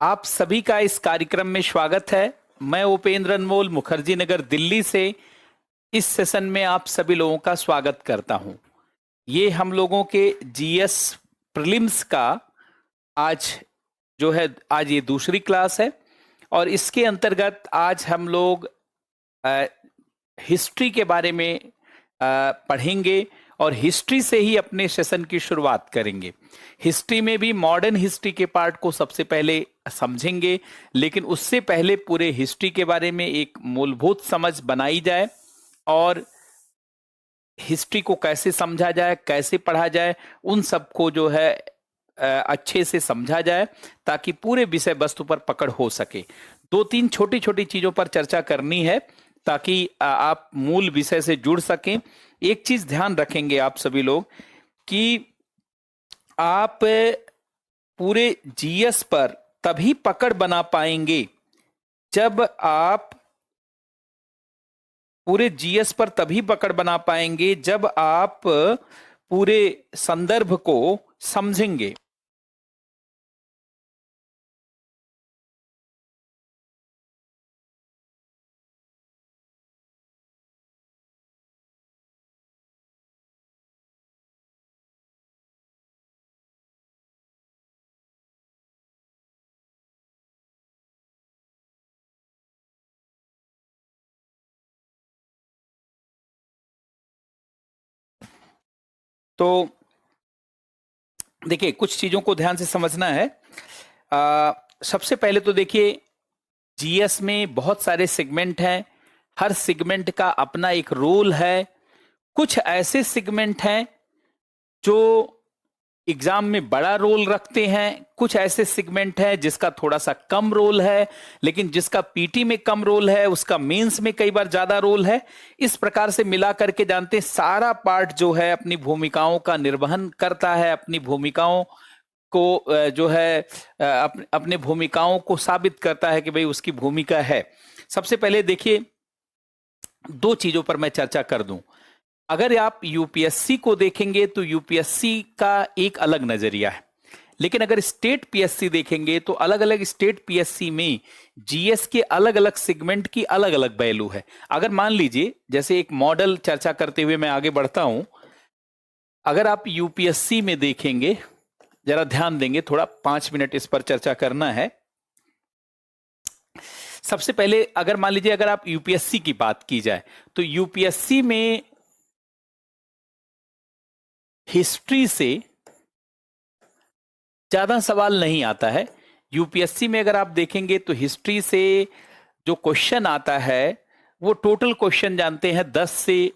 आप सभी का इस कार्यक्रम में स्वागत है। मैं उपेंद्र अनमोल मुखर्जी नगर दिल्ली से इस सेशन में आप सभी लोगों का स्वागत करता हूं। ये हम लोगों के जीएस प्रीलिम्स का आज आज ये दूसरी क्लास है और इसके अंतर्गत आज हम लोग हिस्ट्री के बारे में पढ़ेंगे और हिस्ट्री से ही अपने सेशन की शुरुआत करेंगे। हिस्ट्री में भी मॉडर्न हिस्ट्री के पार्ट को सबसे पहले समझेंगे, लेकिन उससे पहले पूरे हिस्ट्री के बारे में एक मूलभूत समझ बनाई जाए और हिस्ट्री को कैसे समझा जाए, कैसे पढ़ा जाए, उन सबको अच्छे से समझा जाए ताकि पूरे विषय वस्तु पर पकड़ हो सके। दो तीन छोटी छोटी चीजों पर चर्चा करनी है ताकि आप मूल विषय से जुड़ सकें। एक चीज ध्यान रखेंगे आप सभी लोग कि आप पूरे जीएस पर तभी पकड़ बना पाएंगे जब आप पूरे संदर्भ को समझेंगे। तो देखिए, कुछ चीजों को ध्यान से समझना है। सबसे पहले तो देखिए, जीएस में बहुत सारे सेगमेंट हैं, हर सेगमेंट का अपना एक रोल है। कुछ ऐसे सेगमेंट हैं जो एग्जाम में बड़ा रोल रखते हैं, कुछ ऐसे सेगमेंट हैं जिसका थोड़ा सा कम रोल है, लेकिन जिसका पीटी में कम रोल है उसका मेंस में कई बार ज्यादा रोल है। इस प्रकार से मिला करके जानते हैं सारा पार्ट जो है अपनी भूमिकाओं का निर्वहन करता है, अपनी भूमिकाओं को अपने भूमिकाओं को साबित करता है कि भाई उसकी भूमिका है। सबसे पहले देखिए, दो चीजों पर मैं चर्चा कर दूं। अगर आप यूपीएससी को देखेंगे तो यूपीएससी का एक अलग नजरिया है, लेकिन अगर स्टेट पीएससी देखेंगे तो अलग अलग स्टेट पीएससी में जीएस के अलग अलग सेगमेंट की अलग अलग वैल्यू है। अगर मान लीजिए, जैसे एक मॉडल चर्चा करते हुए मैं आगे बढ़ता हूं, अगर आप यूपीएससी में देखेंगे, जरा ध्यान देंगे, थोड़ा 5 मिनट इस पर चर्चा करना है। सबसे पहले अगर मान लीजिए अगर आप यूपीएससी की बात की जाए तो यूपीएससी में हिस्ट्री से ज्यादा सवाल नहीं आता है। यूपीएससी में अगर आप देखेंगे तो हिस्ट्री से जो क्वेश्चन आता है वो टोटल क्वेश्चन जानते हैं 10 से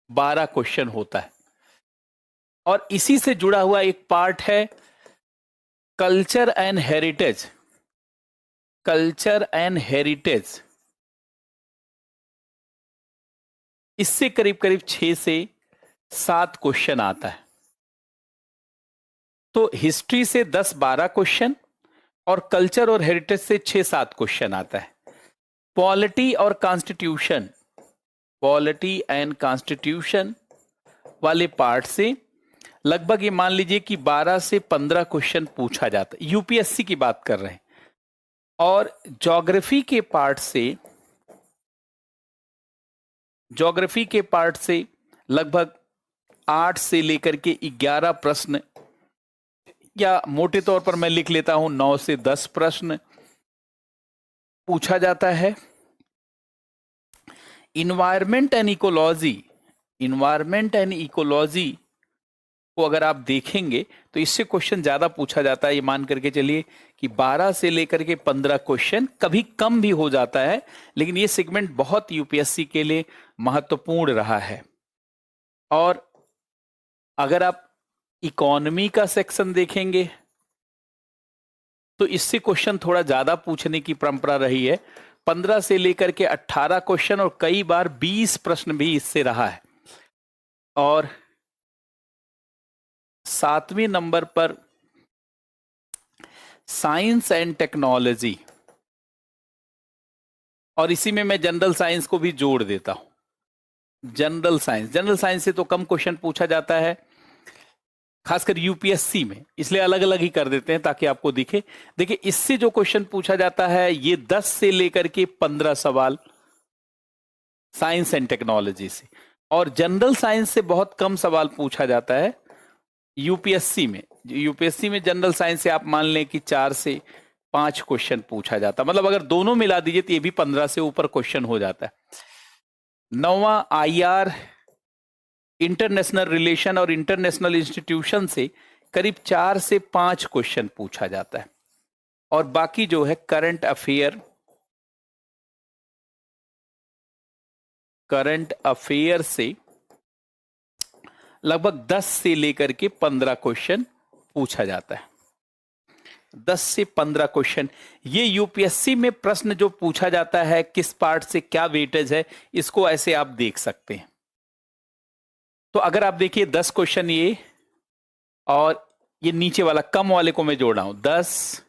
12 क्वेश्चन होता है। और इसी से जुड़ा हुआ एक पार्ट है कल्चर एंड हेरिटेज। इससे करीब करीब 6 से 7 क्वेश्चन आता है। तो हिस्ट्री से 10-12 क्वेश्चन और कल्चर और हेरिटेज से 6-7 क्वेश्चन आता है। पॉलिटी एंड कॉन्स्टिट्यूशन वाले पार्ट से लगभग ये मान लीजिए कि 12 से 15 क्वेश्चन पूछा जाता है, यूपीएससी की बात कर रहे हैं। और ज्योग्राफी के पार्ट से लगभग 8 से लेकर के 11 प्रश्न, या मोटे तौर पर मैं लिख लेता हूं 9 से 10 प्रश्न पूछा जाता है। इन्वायरमेंट एंड इकोलॉजी को अगर आप देखेंगे तो इससे क्वेश्चन ज्यादा पूछा जाता है। ये मान करके चलिए कि 12 से लेकर के 15 क्वेश्चन, कभी कम भी हो जाता है, लेकिन ये सेगमेंट बहुत यूपीएससी के लिए महत्वपूर्ण रहा है। और अगर आप इकोनॉमी का सेक्शन देखेंगे तो इससे क्वेश्चन थोड़ा ज्यादा पूछने की परंपरा रही है। 15 से लेकर के 18 क्वेश्चन और कई बार 20 प्रश्न भी इससे रहा है। और 7वें नंबर पर साइंस एंड टेक्नोलॉजी, और इसी में मैं जनरल साइंस को भी जोड़ देता हूं। जनरल साइंस से तो कम क्वेश्चन पूछा जाता है, खासकर यूपीएससी में, इसलिए अलग अलग ही कर देते हैं ताकि आपको दिखे। देखिए इससे जो क्वेश्चन पूछा जाता है ये 10 से लेकर के 15 सवाल साइंस एंड टेक्नोलॉजी से, और जनरल साइंस से बहुत कम सवाल पूछा जाता है यूपीएससी में। यूपीएससी में जनरल साइंस से आप मान लें कि 4 से 5 क्वेश्चन पूछा जाता है, मतलब अगर दोनों मिला दीजिए तो ये भी 15 से ऊपर क्वेश्चन हो जाता है। 9वां आईआर इंटरनेशनल रिलेशन और इंटरनेशनल इंस्टीट्यूशन से करीब 4 से 5 क्वेश्चन पूछा जाता है, और बाकी जो है करंट अफेयर से लगभग 10 से लेकर के 15 क्वेश्चन पूछा जाता है। 10 से 15 क्वेश्चन, ये यूपीएससी में प्रश्न जो पूछा जाता है किस पार्ट से क्या वेटेज है, इसको ऐसे आप देख सकते हैं। तो अगर आप देखिए 10 क्वेश्चन ये, और ये नीचे वाला कम वाले को मैं जोड़ रहा हूं, 10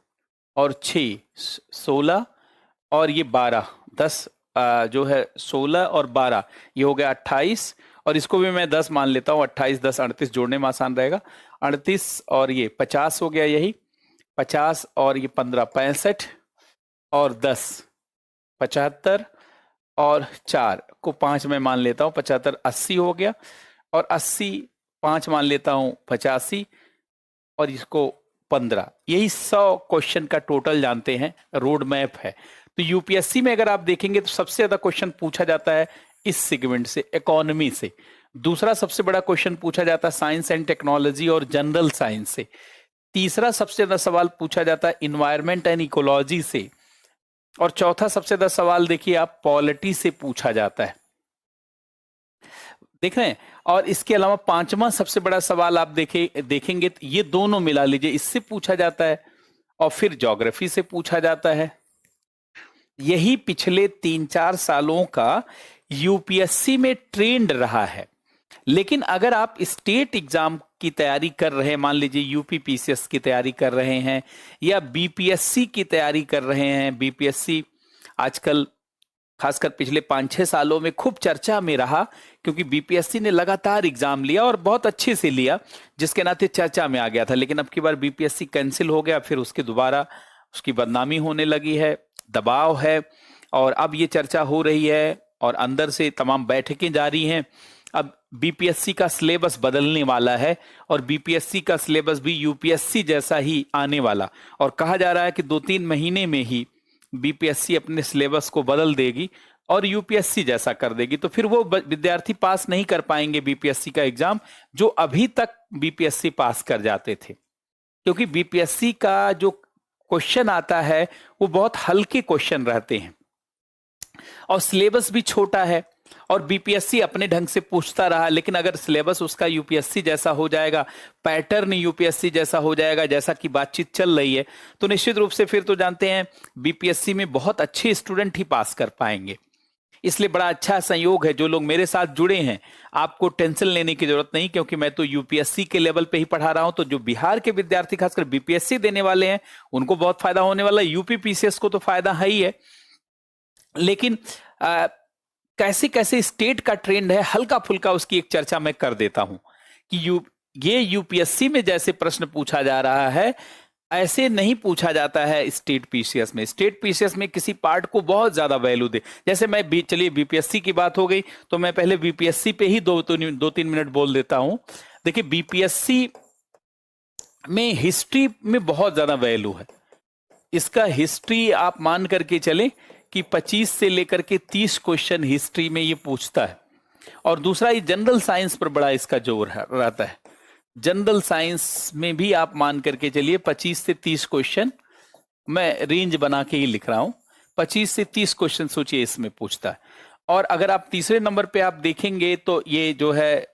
और 6 16, और ये 12, 10 जो है 16 और 12 ये हो गया 28, और इसको भी मैं 10 मान लेता हूं, 28 10 38 जोड़ने में आसान रहेगा, 38 और ये 50 हो गया, यही 50 और ये 15 65, और 10 75, और 4 को 5 में मान लेता हूं 75 80 हो गया, और 80 5 मान लेता हूं 85, और इसको 15, यही 100 क्वेश्चन का टोटल जानते हैं, रोड मैप है। तो यूपीएससी में अगर आप देखेंगे तो सबसे ज्यादा क्वेश्चन पूछा जाता है इस सेगमेंट से, इकोनॉमी से। दूसरा सबसे बड़ा क्वेश्चन पूछा जाता है साइंस एंड टेक्नोलॉजी और जनरल साइंस से। तीसरा सबसे ज्यादा सवाल पूछा जाता है इन्वायरमेंट एंड इकोलॉजी से, और चौथा सबसे ज्यादा सवाल देखिए आप पॉलिटी से पूछा जाता है, देख रहे हैं। और इसके अलावा 5वां सबसे बड़ा सवाल आप देखेंगे तो ये दोनों मिला लीजिए, इससे पूछा जाता है, और फिर ज्योग्राफी से पूछा जाता है। यही पिछले 3-4 सालों का यूपीएससी में ट्रेंड रहा है। लेकिन अगर आप स्टेट एग्जाम की तैयारी कर रहे हैं, मान लीजिए यूपीपीसीएस की तैयारी कर रहे हैं या बीपीएससी की तैयारी कर रहे हैं, बीपीएससी आजकल खासकर पिछले 5-6 सालों में खूब चर्चा में रहा, क्योंकि बीपीएससी ने लगातार एग्जाम लिया और बहुत अच्छे से लिया, जिसके नाते चर्चा में आ गया था। लेकिन अब की बार बीपीएससी कैंसिल हो गया, फिर उसके दोबारा उसकी बदनामी होने लगी है, दबाव है, और अब ये चर्चा हो रही है और अंदर से तमाम बैठकें जारी हैं। अब बीपीएससी का सिलेबस बदलने वाला है, और बीपीएससी का सिलेबस भी यूपीएससी जैसा ही आने वाला, और कहा जा रहा है कि 2-3 महीने में ही बीपीएससी अपने सिलेबस को बदल देगी और यूपीएससी जैसा कर देगी। तो फिर वो विद्यार्थी पास नहीं कर पाएंगे बीपीएससी का एग्जाम, जो अभी तक बीपीएससी पास कर जाते थे, क्योंकि बीपीएससी का जो क्वेश्चन आता है वो बहुत हल्के क्वेश्चन रहते हैं, और सिलेबस भी छोटा है, और बीपीएससी अपने ढंग से पूछता रहा। लेकिन अगर सिलेबस उसका यूपीएससी जैसा हो जाएगा, पैटर्न यूपीएससी जैसा हो जाएगा, जैसा कि बातचीत चल रही है, तो निश्चित रूप से फिर तो जानते हैं बीपीएससी में बहुत अच्छे स्टूडेंट ही पास कर पाएंगे। इसलिए बड़ा अच्छा संयोग है, जो लोग मेरे साथ जुड़े हैं आपको टेंशन लेने की जरूरत नहीं, क्योंकि मैं तो यूपीएससी के लेवल पे ही पढ़ा रहा हूं। तो जो बिहार के विद्यार्थी खासकर बीपीएससी देने वाले हैं उनको बहुत फायदा होने वाला है, यूपीपीसीएस को तो फायदा है ही है। लेकिन कैसे कैसे स्टेट का ट्रेंड है, हल्का फुल्का उसकी एक चर्चा मैं कर देता हूं कि ये यूपीएससी में जैसे प्रश्न पूछा जा रहा है ऐसे नहीं पूछा जाता है स्टेट पीसीएस में। स्टेट पीसीएस में किसी पार्ट को बहुत ज्यादा वैल्यू दे, जैसे मैं चलिए बीपीएससी की बात हो गई तो मैं पहले बीपीएससी पे ही 2-3 मिनट बोल देता हूं। देखिए बीपीएससी में हिस्ट्री में बहुत ज्यादा वैल्यू है। इसका हिस्ट्री आप मान करके चले कि 25 से लेकर के 30 क्वेश्चन हिस्ट्री में ये पूछता है। और दूसरा ये जनरल साइंस पर बड़ा इसका जोर रहता है। जनरल साइंस में भी आप मान करके चलिए 25 से 30 क्वेश्चन, मैं रेंज बना के ही लिख रहा हूं, 25 से 30 क्वेश्चन सोचिए इसमें पूछता है। और अगर आप तीसरे नंबर पे आप देखेंगे तो ये जो है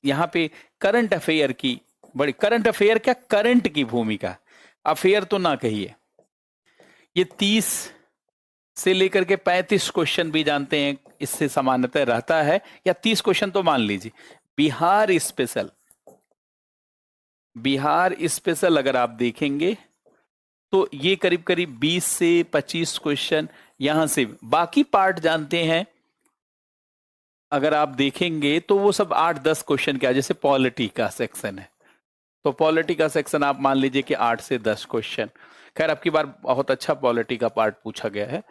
यहाँ पे करंट अफेयर की बड़ी, करंट अफेयर क्या, करंट की भूमिका, अफेयर तो ना कहिए। ये 30 से लेकर के 35 क्वेश्चन भी जानते हैं इससे सामान्यतः रहता है, या 30 क्वेश्चन तो मान लीजिए। बिहार स्पेशल अगर आप देखेंगे तो ये करीब करीब 20 से 25 क्वेश्चन यहां से। बाकी पार्ट जानते हैं अगर आप देखेंगे तो वो सब 8-10 क्वेश्चन क्या, जैसे पॉलिटी का सेक्शन है तो पॉलिटी का सेक्शन आप मान लीजिए कि 8 से 10 क्वेश्चन। खैर अब की बार बहुत अच्छा पॉलिटी का पार्ट पूछा गया है।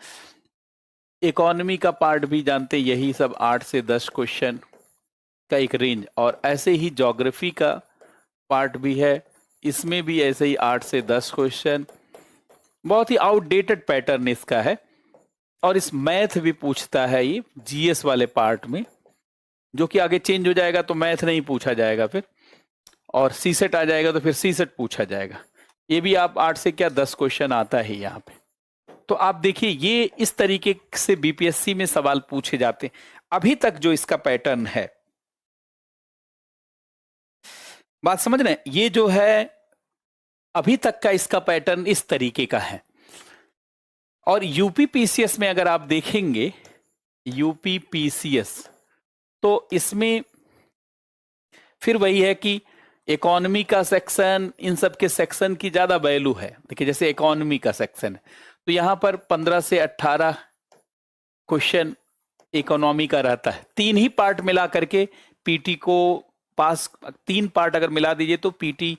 इकोनॉमी का पार्ट भी जानते, यही सब 8 से 10 क्वेश्चन का एक रेंज। और ऐसे ही ज्योग्राफी का पार्ट भी है, इसमें भी ऐसे ही 8 से 10 क्वेश्चन। बहुत ही आउटडेटेड पैटर्न इसका है। और इस मैथ भी पूछता है ये जीएस वाले पार्ट में, जो कि आगे चेंज हो जाएगा तो मैथ नहीं पूछा जाएगा फिर, और सीसेट आ जाएगा तो फिर सीसेट पूछा जाएगा। ये भी आप 8 से क्या 10 क्वेश्चन आता है यहाँ पे। तो आप देखिए ये इस तरीके से बीपीएससी में सवाल पूछे जाते हैं अभी तक जो इसका पैटर्न है। बात समझ रहे हैं, ये जो है अभी तक का इसका पैटर्न इस तरीके का है। और यूपी पीसीएस में अगर आप देखेंगे, यूपी पीसीएस, तो इसमें फिर वही है कि इकोनॉमी का सेक्शन, इन सब के सेक्शन की ज्यादा वैल्यू है। देखिए जैसे इकोनॉमी का सेक्शन है तो यहां पर 15 से 18 क्वेश्चन इकोनॉमी का रहता है। 3 ही पार्ट मिला करके पीटी को पास, 3 पार्ट अगर मिला दीजिए तो पीटी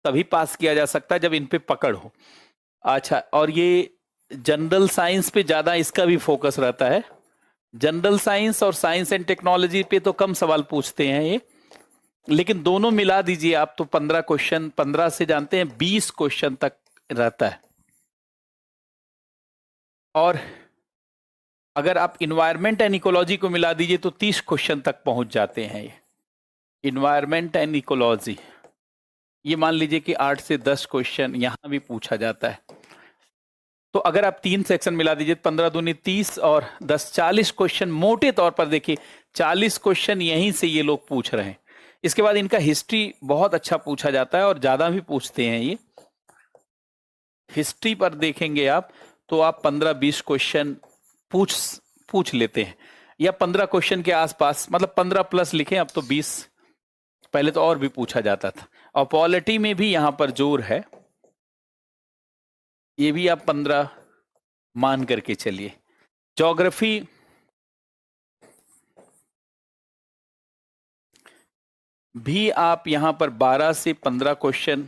तभी पास किया जा सकता है जब इन पे पकड़ हो। अच्छा, और ये जनरल साइंस पे ज्यादा इसका भी फोकस रहता है। जनरल साइंस और साइंस एंड टेक्नोलॉजी पे तो कम सवाल पूछते हैं ये, लेकिन दोनों मिला दीजिए आप तो 15 क्वेश्चन, 15 से जानते हैं 20 क्वेश्चन तक रहता है। और अगर आप इन्वायरमेंट एंड इकोलॉजी को मिला दीजिए तो 30 क्वेश्चन तक पहुंच जाते हैं ये। इन्वायरमेंट एंड इकोलॉजी ये मान लीजिए कि 8 से 10 क्वेश्चन यहां भी पूछा जाता है। तो अगर आप 3 सेक्शन मिला दीजिए, 15 दूनी 30 और 10 40 क्वेश्चन मोटे तौर पर देखिए, 40 क्वेश्चन यहीं से ये लोग पूछ रहे हैं। इसके बाद इनका हिस्ट्री बहुत अच्छा पूछा जाता है और ज्यादा भी पूछते हैं ये। हिस्ट्री पर देखेंगे आप तो आप 15-20 क्वेश्चन पूछ लेते हैं, या 15 क्वेश्चन के आसपास, मतलब 15 प्लस लिखें, अब तो 20, पहले तो और भी पूछा जाता था। और पॉलिटी में भी यहां पर जोर है, ये भी आप 15 मान करके चलिए। ज्योग्राफी भी आप यहां पर 12 से 15 क्वेश्चन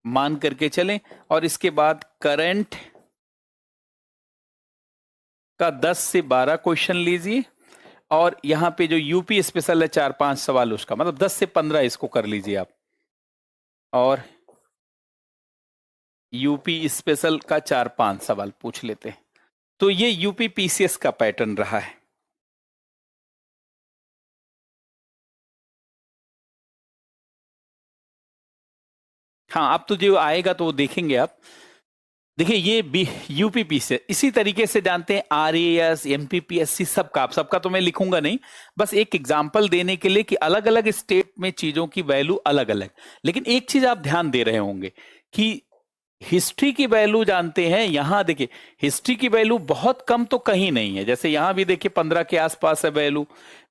मान करके चलें। और इसके बाद करंट का 10 से 12 क्वेश्चन लीजिए, और यहां पे जो यूपी स्पेशल है 4-5 सवाल उसका, मतलब 10 से 15 इसको कर लीजिए आप। और यूपी स्पेशल का 4-5 सवाल पूछ लेते हैं। तो ये यूपी पीसीएस का पैटर्न रहा है। हाँ, अब तो जो आएगा तो वो देखेंगे आप। देखिए ये यूपी से इसी तरीके से जानते हैं आरएएस, एमपीपीएससी, सबका तो मैं लिखूंगा नहीं, बस एक एग्जांपल देने के लिए कि अलग अलग स्टेट में चीजों की वैल्यू अलग अलग। लेकिन एक चीज आप ध्यान दे रहे होंगे कि हिस्ट्री की वैल्यू जानते हैं, यहां देखिए हिस्ट्री की वैल्यू बहुत कम तो कहीं नहीं है। जैसे यहां भी देखिए 15 के आसपास है वैल्यू,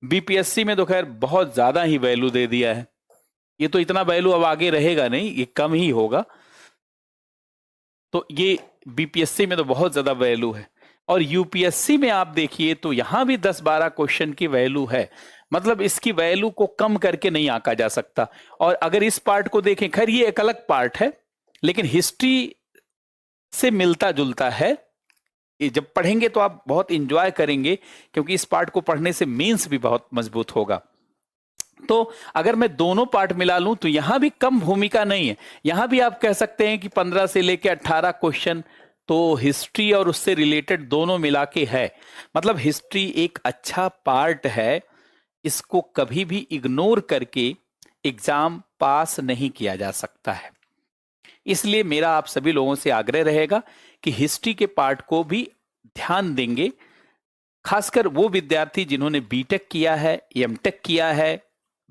बीपीएससी में तो खैर बहुत ज्यादा ही वैल्यू दे दिया है। ये तो इतना वैल्यू अब आगे रहेगा नहीं, ये कम ही होगा। तो ये बीपीएससी में तो बहुत ज्यादा वैल्यू है। और यूपीएससी में आप देखिए तो यहां भी 10-12 क्वेश्चन की वैल्यू है, मतलब इसकी वैल्यू को कम करके नहीं आंका जा सकता। और अगर इस पार्ट को देखें, खैर ये एक अलग पार्ट है लेकिन हिस्ट्री से मिलता जुलता है। ये जब पढ़ेंगे तो आप बहुत इंजॉय करेंगे, क्योंकि इस पार्ट को पढ़ने से मेंस भी बहुत मजबूत होगा। तो अगर मैं दोनों पार्ट मिला लूं तो यहां भी कम भूमिका नहीं है। यहां भी आप कह सकते हैं कि 15 से लेकर 18 क्वेश्चन तो हिस्ट्री और उससे रिलेटेड दोनों मिला के है। मतलब हिस्ट्री एक अच्छा पार्ट है, इसको कभी भी इग्नोर करके एग्जाम पास नहीं किया जा सकता है। इसलिए मेरा आप सभी लोगों से आग्रह रहेगा कि हिस्ट्री के पार्ट को भी ध्यान देंगे, खासकर वो विद्यार्थी जिन्होंने बीटेक किया है, एमटेक किया है,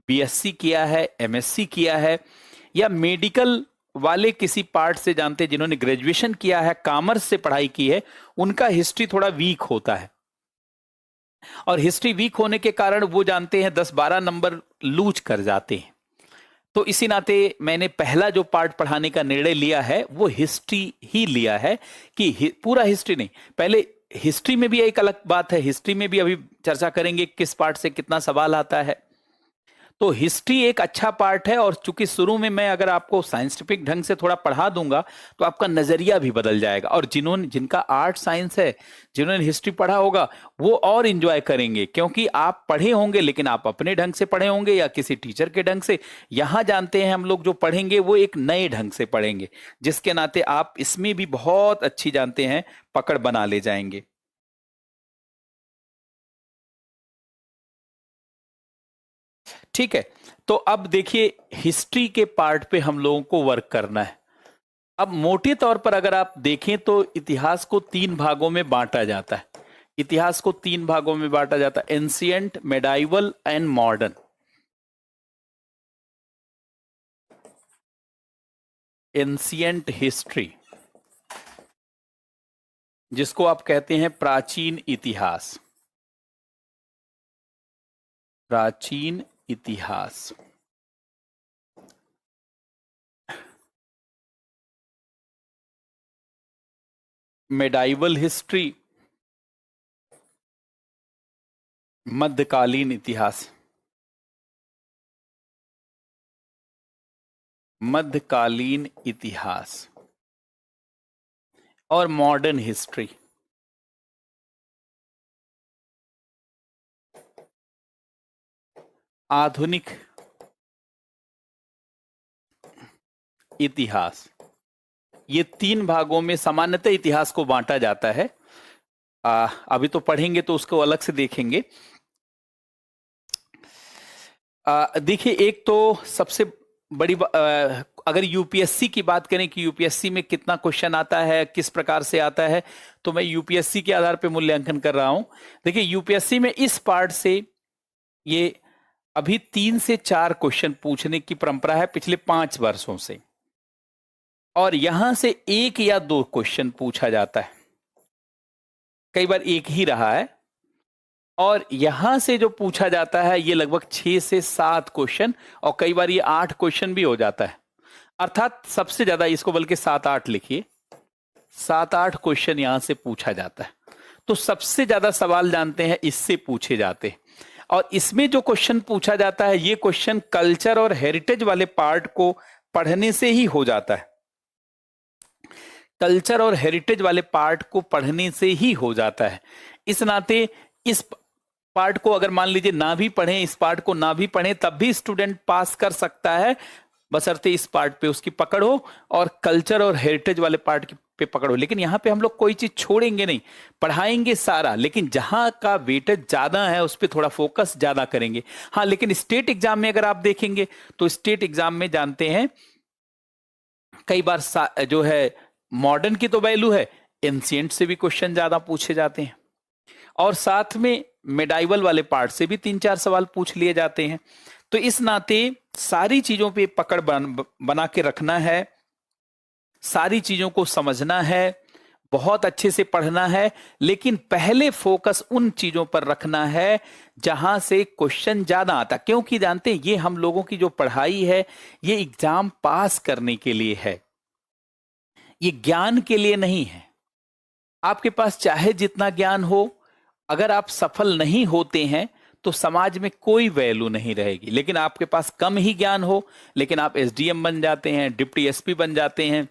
बीएससी किया है, एमएससी किया है, या मेडिकल वाले किसी पार्ट से जानते हैं जिन्होंने ग्रेजुएशन किया है, कॉमर्स से पढ़ाई की है, उनका हिस्ट्री थोड़ा वीक होता है। और हिस्ट्री वीक होने के कारण वो जानते हैं 10-12 नंबर लूज कर जाते हैं। तो इसी नाते मैंने पहला जो पार्ट पढ़ाने का निर्णय लिया है वो हिस्ट्री ही लिया है, कि पूरा हिस्ट्री नहीं, पहले हिस्ट्री में भी एक अलग बात है, हिस्ट्री में भी अभी चर्चा करेंगे किस पार्ट से कितना सवाल आता है। तो हिस्ट्री एक अच्छा पार्ट है, और चूंकि शुरू में मैं अगर आपको साइंटिफिक ढंग से थोड़ा पढ़ा दूंगा तो आपका नजरिया भी बदल जाएगा, और जिनका आर्ट साइंस है, जिन्होंने हिस्ट्री पढ़ा होगा, वो और इंजॉय करेंगे, क्योंकि आप पढ़े होंगे लेकिन आप अपने ढंग से पढ़े होंगे या किसी टीचर के ढंग से। यहां जानते हैं हम लोग जो पढ़ेंगे वो एक नए ढंग से पढ़ेंगे, जिसके नाते आप इसमें भी बहुत अच्छी जानते हैं पकड़ बना ले जाएंगे। ठीक है, तो अब देखिए हिस्ट्री के पार्ट पे हम लोगों को वर्क करना है। अब मोटे तौर पर अगर आप देखें तो इतिहास को 3 भागों में बांटा जाता है। इतिहास को 3 भागों में बांटा जाता है, ancient, medieval and modern. Ancient history, जिसको आप कहते हैं प्राचीन इतिहास। प्राचीन इतिहास। मेडाइवल हिस्ट्री, मध्यकालीन इतिहास। मध्यकालीन इतिहास। और मॉडर्न हिस्ट्री। आधुनिक इतिहास। ये 3 भागों में सामान्यतः इतिहास को बांटा जाता है। अभी तो पढ़ेंगे तो उसको अलग से देखेंगे। देखिए, एक तो सबसे बड़ी अगर यूपीएससी की बात करें कि यूपीएससी में कितना क्वेश्चन आता है, किस प्रकार से आता है, तो मैं यूपीएससी के आधार पे मूल्यांकन कर रहा हूं। देखिए, यूपीएससी में इस पार्ट से ये अभी 3 से 4 क्वेश्चन पूछने की परंपरा है पिछले 5 वर्षों से, और यहां से 1 या 2 क्वेश्चन पूछा जाता है। कई बार एक ही रहा है, और यहां से जो पूछा जाता है ये लगभग 6 से 7 क्वेश्चन, और कई बार ये 8 क्वेश्चन भी हो जाता है। अर्थात सबसे ज्यादा, इसको बल्कि 7-8 लिखिए, 7-8 क्वेश्चन यहां से पूछा जाता है। तो सबसे ज्यादा सवाल जानते हैं इससे पूछे जाते हैं। और इसमें जो क्वेश्चन पूछा जाता है, ये क्वेश्चन कल्चर और हेरिटेज वाले पार्ट को पढ़ने से ही हो जाता है। कल्चर और हेरिटेज वाले पार्ट को पढ़ने से ही हो जाता है। इस नाते इस पार्ट को अगर मान लीजिए ना भी पढ़ें, इस पार्ट को ना भी पढ़ें, तब भी स्टूडेंट पास कर सकता है, बशर्ते इस पार्ट पे उसकी पकड़ हो और कल्चर और हेरिटेज वाले पार्ट पे पकड़ हो। लेकिन यहां पे हम लोग कोई चीज छोड़ेंगे नहीं, पढ़ाएंगे सारा, लेकिन जहां का वेटेज ज्यादा है उस पर थोड़ा फोकस ज्यादा करेंगे। हाँ, लेकिन स्टेट एग्जाम में अगर आप देखेंगे तो स्टेट एग्जाम में जानते हैं कई बार जो है मॉडर्न की तो वैल्यू है, एंशिएंट से भी क्वेश्चन ज्यादा पूछे जाते हैं, और साथ में मेडाइवल वाले पार्ट से भी 3-4 सवाल पूछ लिए जाते हैं। तो इस नाते सारी चीजों पे पकड़ बना के रखना है, सारी चीजों को समझना है, बहुत अच्छे से पढ़ना है, लेकिन पहले फोकस उन चीजों पर रखना है जहां से क्वेश्चन ज्यादा आता, क्योंकि जानते हैं ये हम लोगों की जो पढ़ाई है ये एग्जाम पास करने के लिए है, ये ज्ञान के लिए नहीं है। आपके पास चाहे जितना ज्ञान हो, अगर आप सफल नहीं होते हैं तो समाज में कोई वैल्यू नहीं रहेगी। लेकिन आपके पास कम ही ज्ञान हो, लेकिन आप एसडीएम बन जाते हैं, डिप्टी एसपी बन जाते हैं,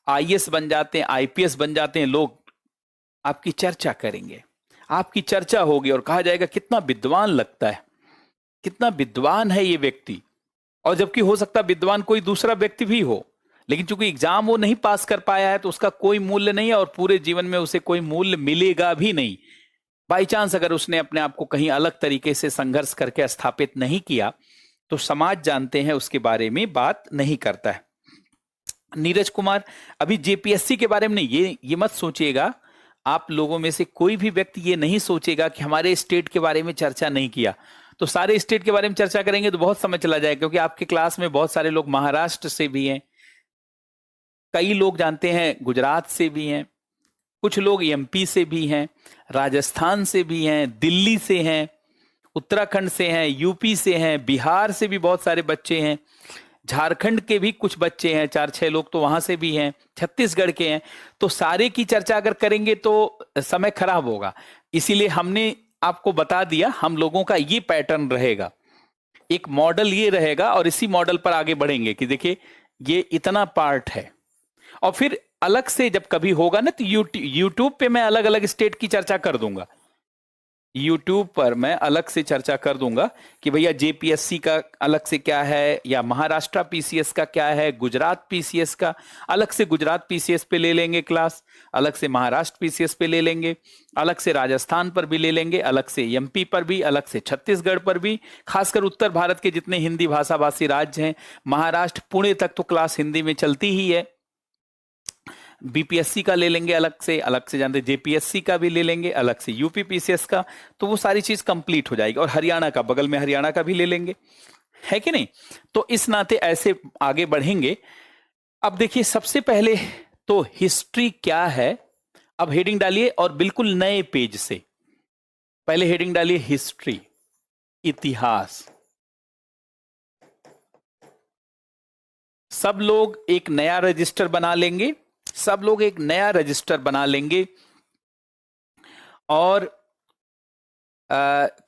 आईएएस बन जाते हैं, आईपीएस बन जाते हैं, लोग आपकी चर्चा करेंगे, आपकी चर्चा होगी और कहा जाएगा कितना विद्वान लगता है, कितना विद्वान है ये व्यक्ति। और जबकि हो सकता है विद्वान कोई दूसरा व्यक्ति भी हो, लेकिन चूंकि एग्जाम वो नहीं पास कर पाया है तो उसका कोई मूल्य नहीं है, और पूरे जीवन में उसे कोई मूल्य मिलेगा भी नहीं। बाई चांस अगर उसने अपने आप को कहीं अलग तरीके से संघर्ष करके स्थापित नहीं किया तो समाज जानते हैं उसके बारे में बात नहीं करता है। नीरज कुमार, अभी जेपीएससी के बारे में नहीं, ये मत सोचिएगा, आप लोगों में से कोई भी व्यक्ति ये नहीं सोचेगा कि हमारे स्टेट के बारे में चर्चा नहीं किया, तो सारे स्टेट के बारे में चर्चा करेंगे तो बहुत समय चला जाएगा, क्योंकि आपके क्लास में बहुत सारे लोग महाराष्ट्र से भी हैं, कई लोग जानते हैं गुजरात से भी हैं, कुछ लोग एमपी से भी हैं, राजस्थान से भी हैं, दिल्ली से हैं, उत्तराखंड से हैं, यूपी से हैं, बिहार से भी बहुत सारे बच्चे हैं, झारखंड के भी कुछ बच्चे हैं, 4-6 लोग तो वहां से भी हैं, छत्तीसगढ़ के हैं। तो सारे की चर्चा अगर करेंगे तो समय खराब होगा, इसीलिए हमने आपको बता दिया हम लोगों का ये पैटर्न रहेगा एक मॉडल ये रहेगा और इसी मॉडल पर आगे बढ़ेंगे कि देखिए ये इतना पार्ट है। और फिर अलग से जब कभी होगा ना तो यूट्यूब पे मैं अलग अलग स्टेट की चर्चा कर दूंगा। यूट्यूब पर मैं अलग से चर्चा कर दूंगा कि भैया जेपीएससी का अलग से क्या है, या महाराष्ट्र पीसीएस का क्या है, गुजरात पीसीएस का अलग से गुजरात पीसीएस पे ले लेंगे क्लास, अलग से महाराष्ट्र पीसीएस पे ले लेंगे, अलग से राजस्थान पर भी ले लेंगे, अलग से एमपी पर भी, अलग से छत्तीसगढ़ पर भी, खासकर उत्तर भारत के जितने हिंदी भाषा भाषी राज्य हैं, महाराष्ट्र पुणे तक तो क्लास हिंदी में चलती ही है। बीपीएससी का ले लेंगे अलग से जानते जेपीएससी का भी ले लेंगे अलग से, यूपी पीसीएस का, तो वो सारी चीज कंप्लीट हो जाएगी। और हरियाणा का, बगल में हरियाणा का भी ले लेंगे, है कि नहीं। तो इस नाते ऐसे आगे बढ़ेंगे। अब देखिए सबसे पहले तो हिस्ट्री क्या है, अब हेडिंग डालिए और बिल्कुल नए पेज से पहले हेडिंग डालिए हिस्ट्री, इतिहास। सब लोग एक नया रजिस्टर बना लेंगे, सब लोग एक नया रजिस्टर बना लेंगे। और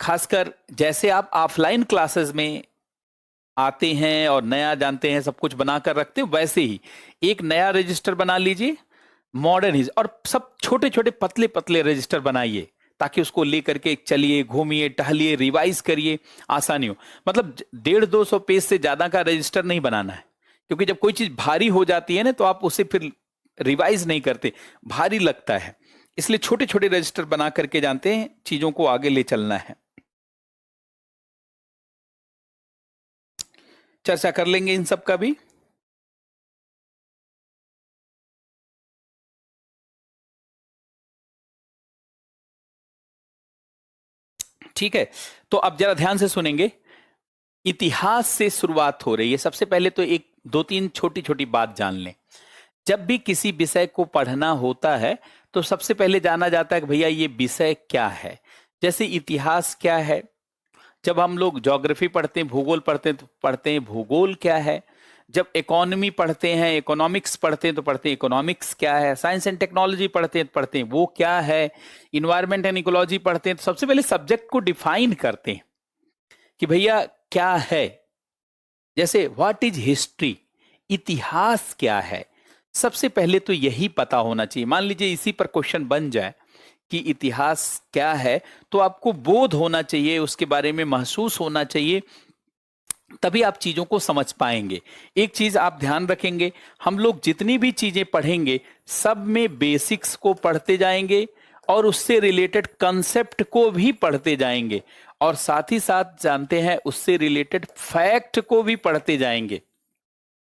खासकर जैसे आप ऑफलाइन क्लासेस में आते हैं और नया जानते हैं, सब कुछ बनाकर रखते हो, वैसे ही एक नया रजिस्टर बना लीजिए मॉडर्न हिस्ट्री। और सब छोटे छोटे पतले पतले रजिस्टर बनाइए ताकि उसको लेकर के चलिए, घूमिए, टहलिए, रिवाइज करिए, आसानी हो। मतलब 150-200 पेज से ज्यादा का रजिस्टर नहीं बनाना है, क्योंकि जब कोई चीज भारी हो जाती है ना तो आप उसे फिर रिवाइज नहीं करते, भारी लगता है। इसलिए छोटे छोटे रजिस्टर बना करके जानते हैं चीजों को आगे ले चलना है। चर्चा कर लेंगे इन सब का भी। ठीक है, तो अब जरा ध्यान से सुनेंगे। इतिहास से शुरुआत हो रही है। सबसे पहले तो एक 2-3 छोटी छोटी बात जान लें। जब भी किसी विषय को पढ़ना होता है तो सबसे पहले जाना जाता है कि भैया ये विषय क्या है। जैसे इतिहास क्या है, जब हम लोग ज्योग्राफी पढ़ते हैं, भूगोल पढ़ते हैं तो पढ़ते हैं भूगोल क्या है। जब इकोनॉमी पढ़ते हैं, इकोनॉमिक्स पढ़ते हैं तो पढ़ते हैं इकोनॉमिक्स क्या है। साइंस एंड टेक्नोलॉजी पढ़ते हैं तो पढ़ते हैं वो क्या है। इन्वायरमेंट एंड इकोलॉजी पढ़ते हैं तो सबसे पहले सब्जेक्ट को डिफाइन करते हैं कि भैया क्या है। जैसे व्हाट इज हिस्ट्री, इतिहास क्या है। सबसे पहले तो यही पता होना चाहिए। मान लीजिए इसी पर क्वेश्चन बन जाए कि इतिहास क्या है, तो आपको बोध होना चाहिए, उसके बारे में महसूस होना चाहिए, तभी आप चीजों को समझ पाएंगे। एक चीज आप ध्यान रखेंगे, हम लोग जितनी भी चीजें पढ़ेंगे सब में बेसिक्स को पढ़ते जाएंगे और उससे रिलेटेड कंसेप्ट को भी पढ़ते जाएंगे, और साथ ही साथ जानते हैं उससे रिलेटेड फैक्ट को भी पढ़ते जाएंगे।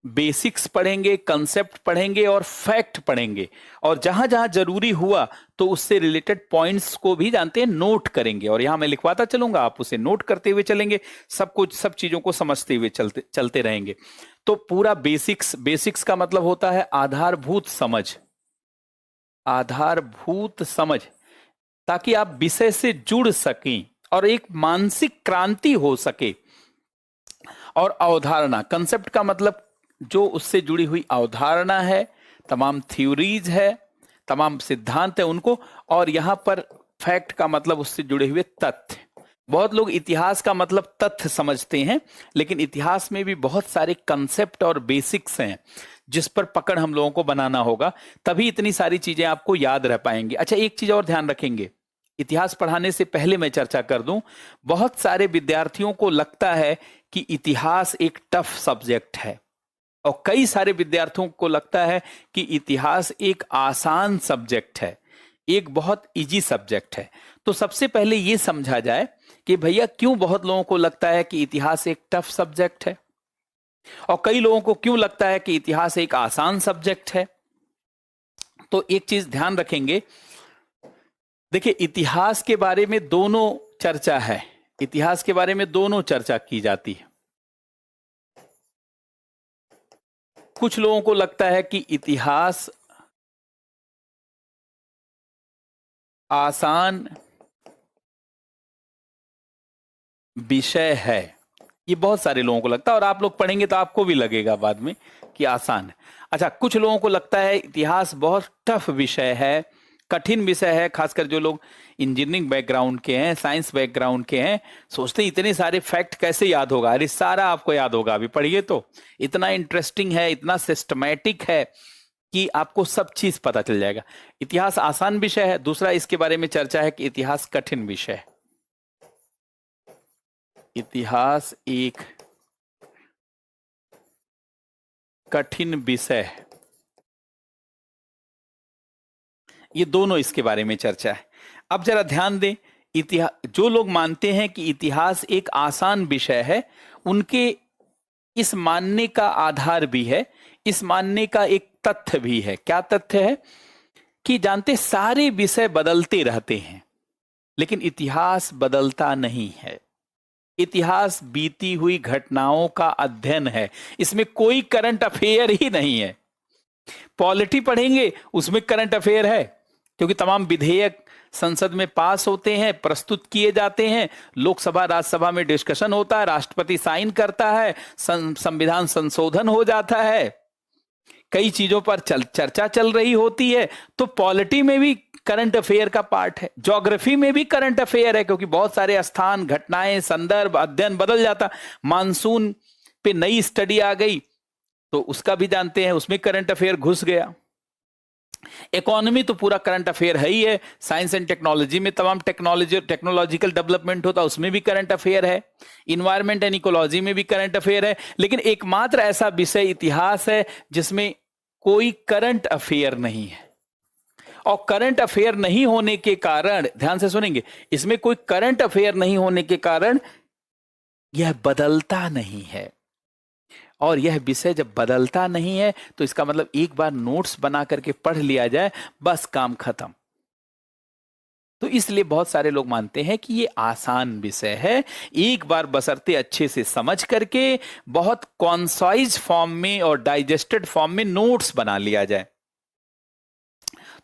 बेसिक्स पढ़ेंगे, कंसेप्ट पढ़ेंगे और फैक्ट पढ़ेंगे, और जहां जहां जरूरी हुआ तो उससे रिलेटेड पॉइंट्स को भी जानते हैं नोट करेंगे। और यहां मैं लिखवाता चलूंगा, आप उसे नोट करते हुए चलेंगे, सब कुछ सब चीजों को समझते हुए चलते रहेंगे। तो पूरा बेसिक्स का मतलब होता है आधारभूत समझ, आधारभूत समझ, ताकि आप विषय से जुड़ सकें और एक मानसिक क्रांति हो सके। और अवधारणा, कंसेप्ट का मतलब जो उससे जुड़ी हुई अवधारणा है, तमाम थ्योरीज है, तमाम सिद्धांत है उनको। और यहां पर फैक्ट का मतलब उससे जुड़े हुए तथ्य। बहुत लोग इतिहास का मतलब तथ्य समझते हैं, लेकिन इतिहास में भी बहुत सारे कंसेप्ट और बेसिक्स हैं जिस पर पकड़ हम लोगों को बनाना होगा, तभी इतनी सारी चीजें आपको याद रह पाएंगी। अच्छा, एक चीज और ध्यान रखेंगे, इतिहास पढ़ाने से पहले मैं चर्चा कर दूं, बहुत सारे विद्यार्थियों को लगता है कि इतिहास एक टफ सब्जेक्ट है, और कई सारे विद्यार्थियों को लगता है कि इतिहास एक आसान सब्जेक्ट है, एक बहुत इजी सब्जेक्ट है। तो सबसे पहले यह समझा जाए कि भैया क्यों बहुत लोगों को लगता है कि इतिहास एक टफ सब्जेक्ट है, और कई लोगों को क्यों लगता है कि इतिहास एक आसान सब्जेक्ट है। तो एक चीज ध्यान रखेंगे, देखिए इतिहास के बारे में दोनों चर्चा है, इतिहास के बारे में दोनों चर्चा की जाती है। कुछ लोगों को लगता है कि इतिहास आसान विषय है, ये बहुत सारे लोगों को लगता है, और आप लोग पढ़ेंगे तो आपको भी लगेगा बाद में कि आसान है। अच्छा, कुछ लोगों को लगता है इतिहास बहुत टफ विषय है, कठिन विषय है, खासकर जो लोग इंजीनियरिंग बैकग्राउंड के हैं, साइंस बैकग्राउंड के हैं, सोचते हैं इतने सारे फैक्ट कैसे याद होगा। अरे सारा आपको याद होगा, अभी पढ़िए तो। इतना इंटरेस्टिंग है, इतना सिस्टमैटिक है कि आपको सब चीज पता चल जाएगा। इतिहास आसान विषय है। दूसरा इसके बारे में चर्चा है कि इतिहास कठिन विषय है। इतिहास एक कठिन विषय है, ये दोनों इसके बारे में चर्चा है। अब जरा ध्यान दें, इतिहास जो लोग मानते हैं कि इतिहास एक आसान विषय है, उनके इस मानने का आधार भी है, इस मानने का एक तथ्य भी है। क्या तथ्य है? कि जानते सारे विषय बदलते रहते हैं, लेकिन इतिहास बदलता नहीं है। इतिहास बीती हुई घटनाओं का अध्ययन है, इसमें कोई करंट अफेयर ही नहीं है। पॉलिटी पढ़ेंगे उसमें करंट अफेयर है, क्योंकि तमाम विधेयक संसद में पास होते हैं, प्रस्तुत किए जाते हैं, लोकसभा राज्यसभा में डिस्कशन होता है, राष्ट्रपति साइन करता है, संविधान संशोधन हो जाता है, कई चीजों पर चर्चा चल रही होती है। तो पॉलिटी में भी करंट अफेयर का पार्ट है, ज्योग्राफी में भी करंट अफेयर है, क्योंकि बहुत सारे स्थान, घटनाएं, संदर्भ, अध्ययन बदल जाता। मानसून पे नई स्टडी आ गई तो उसका भी जानते हैं, उसमें करंट अफेयर घुस गया। इकोनॉमी तो पूरा करंट अफेयर है ही है। साइंस एंड टेक्नोलॉजी में तमाम टेक्नोलॉजिकल डेवलपमेंट होता है, उसमें भी करंट अफेयर है। इन्वायरमेंट एंड इकोलॉजी में भी करंट अफेयर है। लेकिन एकमात्र ऐसा विषय इतिहास है जिसमें कोई करंट अफेयर नहीं है। और करंट अफेयर नहीं होने के कारण, ध्यान से सुनेंगे, इसमें कोई करंट अफेयर नहीं होने के कारण यह बदलता नहीं है। और यह विषय जब बदलता नहीं है तो इसका मतलब एक बार नोट्स बना करके पढ़ लिया जाए, बस काम खत्म। तो इसलिए बहुत सारे लोग मानते हैं कि ये आसान विषय है, एक बार बशर्ते अच्छे से समझ करके बहुत कॉन्साइज फॉर्म में और डाइजेस्टेड फॉर्म में नोट्स बना लिया जाए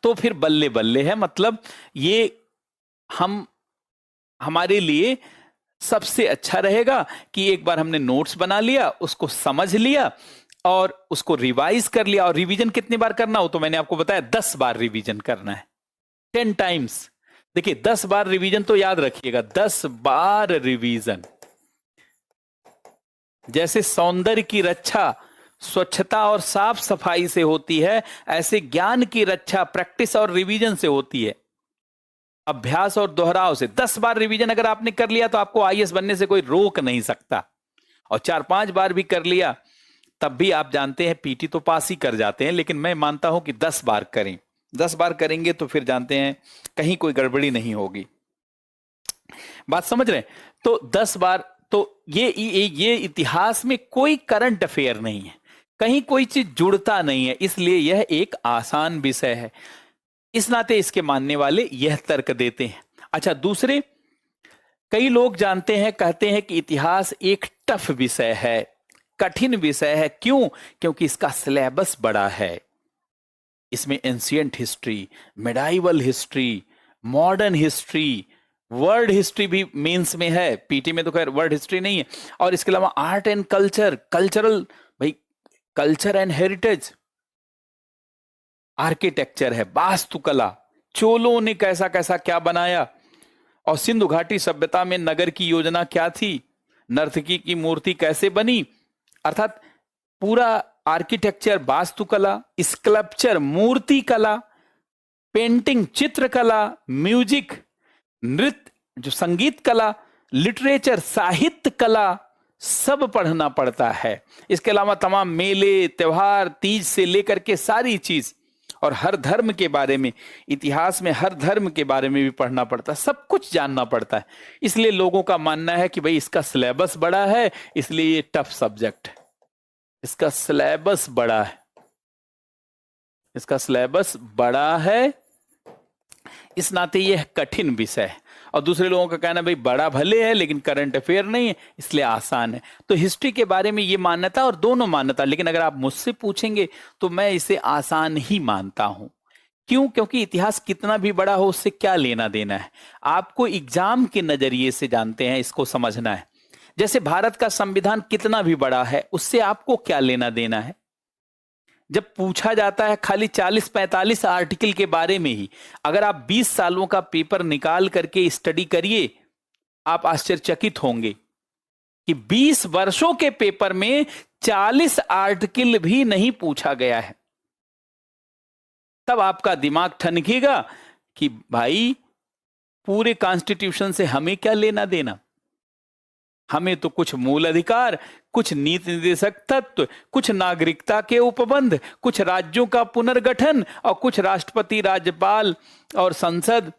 तो फिर बल्ले बल्ले है। मतलब ये हमारे लिए सबसे अच्छा रहेगा कि एक बार हमने नोट्स बना लिया, उसको समझ लिया और उसको रिवाइज कर लिया। और रिवीजन कितनी बार करना हो तो मैंने आपको बताया 10 बार रिवीजन करना है, 10 टाइम्स। देखिए 10 बार रिवीजन तो याद रखिएगा, 10 बार रिवीजन। जैसे सौंदर्य की रक्षा स्वच्छता और साफ सफाई से होती है, ऐसे ज्ञान की रक्षा प्रैक्टिस और रिवीजन से होती है, अभ्यास और दोहराव से। 10 बार रिवीजन अगर आपने कर लिया तो आपको आईएएस बनने से कोई रोक नहीं सकता। और 4-5 बार भी कर लिया तब भी आप जानते हैं पीटी तो पास ही कर जाते हैं, लेकिन मैं मानता हूं कि 10 बार करें। 10 बार करेंगे तो फिर जानते हैं कहीं कोई गड़बड़ी नहीं होगी। बात समझ रहे हैं? तो 10 बार तो ये इतिहास में कोई करंट अफेयर नहीं है, कहीं कोई चीज जुड़ता नहीं है, इसलिए यह एक आसान विषय है। इस नाते इसके मानने वाले यह तर्क देते हैं। अच्छा, दूसरे कई लोग जानते हैं, कहते हैं कि इतिहास एक टफ विषय है, कठिन विषय है। क्यों? क्योंकि इसका सिलेबस बड़ा है। इसमें ancient history, medieval history, modern history, world history भी मीन्स में है। पीटी में तो खैर वर्ल्ड हिस्ट्री नहीं है। और इसके अलावा आर्ट एंड कल्चर, कल्चरल, भाई कल्चर एंड हेरिटेज, आर्किटेक्चर है, वास्तुकला, चोलों ने कैसा कैसा क्या बनाया, और सिंधु घाटी सभ्यता में नगर की योजना क्या थी, नर्तकी की मूर्ति कैसे बनी। अर्थात पूरा आर्किटेक्चर, वास्तुकला, स्कल्पचर, मूर्ति कला, पेंटिंग, चित्रकला, म्यूजिक, नृत्य, जो संगीत कला, लिटरेचर, साहित्य कला, सब पढ़ना पड़ता है। इसके अलावा तमाम मेले, त्योहार, तीज से लेकर के सारी चीज, और हर धर्म के बारे में, इतिहास में हर धर्म के बारे में भी पढ़ना पड़ता है, सब कुछ जानना पड़ता है। इसलिए लोगों का मानना है कि भाई इसका सिलेबस बड़ा है, इसलिए ये टफ सब्जेक्ट है। इसका सिलेबस बड़ा है, इसका सिलेबस बड़ा है, इस नाते यह कठिन विषय है। और दूसरे लोगों का कहना भाई बड़ा भले है लेकिन करंट अफेयर नहीं है, इसलिए आसान है। तो हिस्ट्री के बारे में ये मान्यता और दोनों मान्यता, लेकिन अगर आप मुझसे पूछेंगे तो मैं इसे आसान ही मानता हूं। क्यों? क्योंकि इतिहास कितना भी बड़ा हो उससे क्या लेना देना है। आपको एग्जाम के नजरिए से जानते हैं इसको समझना है। जैसे भारत का संविधान कितना भी बड़ा है उससे आपको क्या लेना देना है। जब पूछा जाता है खाली 40-45 आर्टिकल के बारे में ही, अगर आप 20 सालों का पेपर निकाल करके स्टडी करिए, आप आश्चर्यचकित होंगे कि 20 वर्षों के पेपर में 40 आर्टिकल भी नहीं पूछा गया है। तब आपका दिमाग ठनकेगा कि भाई पूरे कॉन्स्टिट्यूशन से हमें क्या लेना देना। हमें तो कुछ मूल अधिकार, कुछ नीति निर्देशक तत्व, कुछ नागरिकता के उपबंध, कुछ राज्यों का पुनर्गठन और कुछ राष्ट्रपति, राज्यपाल और संसद,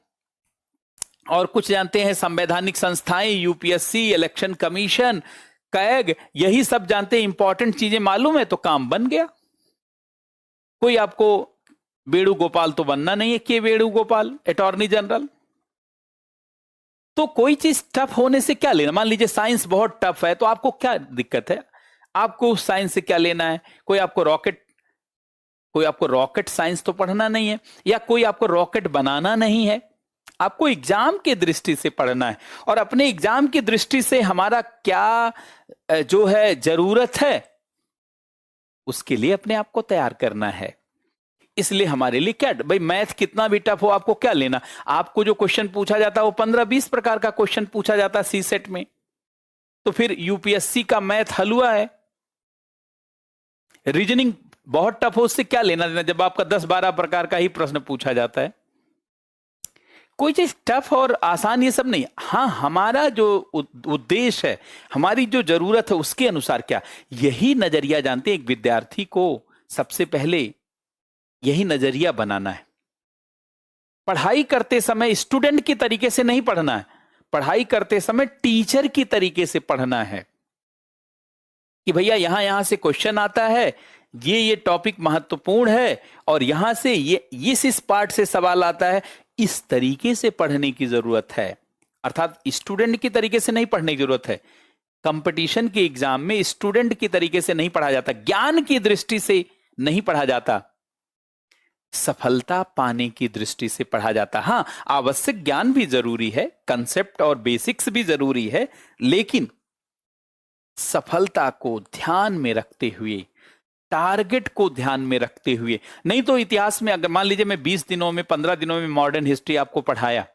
और कुछ जानते हैं संवैधानिक संस्थाएं, यूपीएससी, इलेक्शन कमीशन, कैग, यही सब जानते हैं। इंपॉर्टेंट चीजें मालूम है तो काम बन गया। कोई आपको वेणुगोपाल तो बनना नहीं है कि वेणुगोपाल अटॉर्नी जनरल। तो कोई चीज टफ होने से क्या लेना। मान लीजिए साइंस बहुत टफ है तो आपको क्या दिक्कत है, आपको साइंस से क्या लेना है। कोई आपको रॉकेट साइंस तो पढ़ना नहीं है, या कोई आपको रॉकेट बनाना नहीं है। आपको एग्जाम की दृष्टि से पढ़ना है, और अपने एग्जाम की दृष्टि से हमारा क्या जो है जरूरत है उसके लिए अपने आप को तैयार करना है। इसलिए हमारे लिए क्या, भाई मैथ कितना भी टफ हो आपको क्या लेना। आपको जो क्वेश्चन पूछा जाता है वो 15-20 प्रकार का क्वेश्चन पूछा जाता है सी सेट में, तो फिर यूपीएससी का मैथ हलवा है। रीजनिंग बहुत टफ हो, उससे क्या लेना देना जब आपका 10-12 प्रकार का ही प्रश्न पूछा जाता है। कोई चीज टफ और आसान ये सब नहीं। हाँ, हमारा जो उद्देश्य है, हमारी जो जरूरत है उसके अनुसार क्या, यही नजरिया जानते हैं। एक विद्यार्थी को सबसे पहले यही नजरिया बनाना है। पढ़ाई करते समय स्टूडेंट की तरीके से नहीं पढ़ना है, पढ़ाई करते समय टीचर की तरीके से पढ़ना है कि भैया यहां से क्वेश्चन आता है, ये टॉपिक महत्वपूर्ण है, और यहां से ये इस पार्ट से सवाल आता है। इस तरीके से पढ़ने की जरूरत है। अर्थात स्टूडेंट की तरीके से नहीं पढ़ने की जरूरत है। कंपटीशन के एग्जाम में स्टूडेंट की तरीके से नहीं पढ़ा जाता, ज्ञान की दृष्टि से नहीं पढ़ा जाता, सफलता पाने की दृष्टि से पढ़ा जाता। हां, आवश्यक ज्ञान भी जरूरी है, कंसेप्ट और बेसिक्स भी जरूरी है, लेकिन सफलता को ध्यान में रखते हुए, टारगेट को ध्यान में रखते हुए। नहीं तो इतिहास में अगर मान लीजिए मैं 20 दिनों में 15 दिनों में मॉडर्न हिस्ट्री आपको पढ़ाया,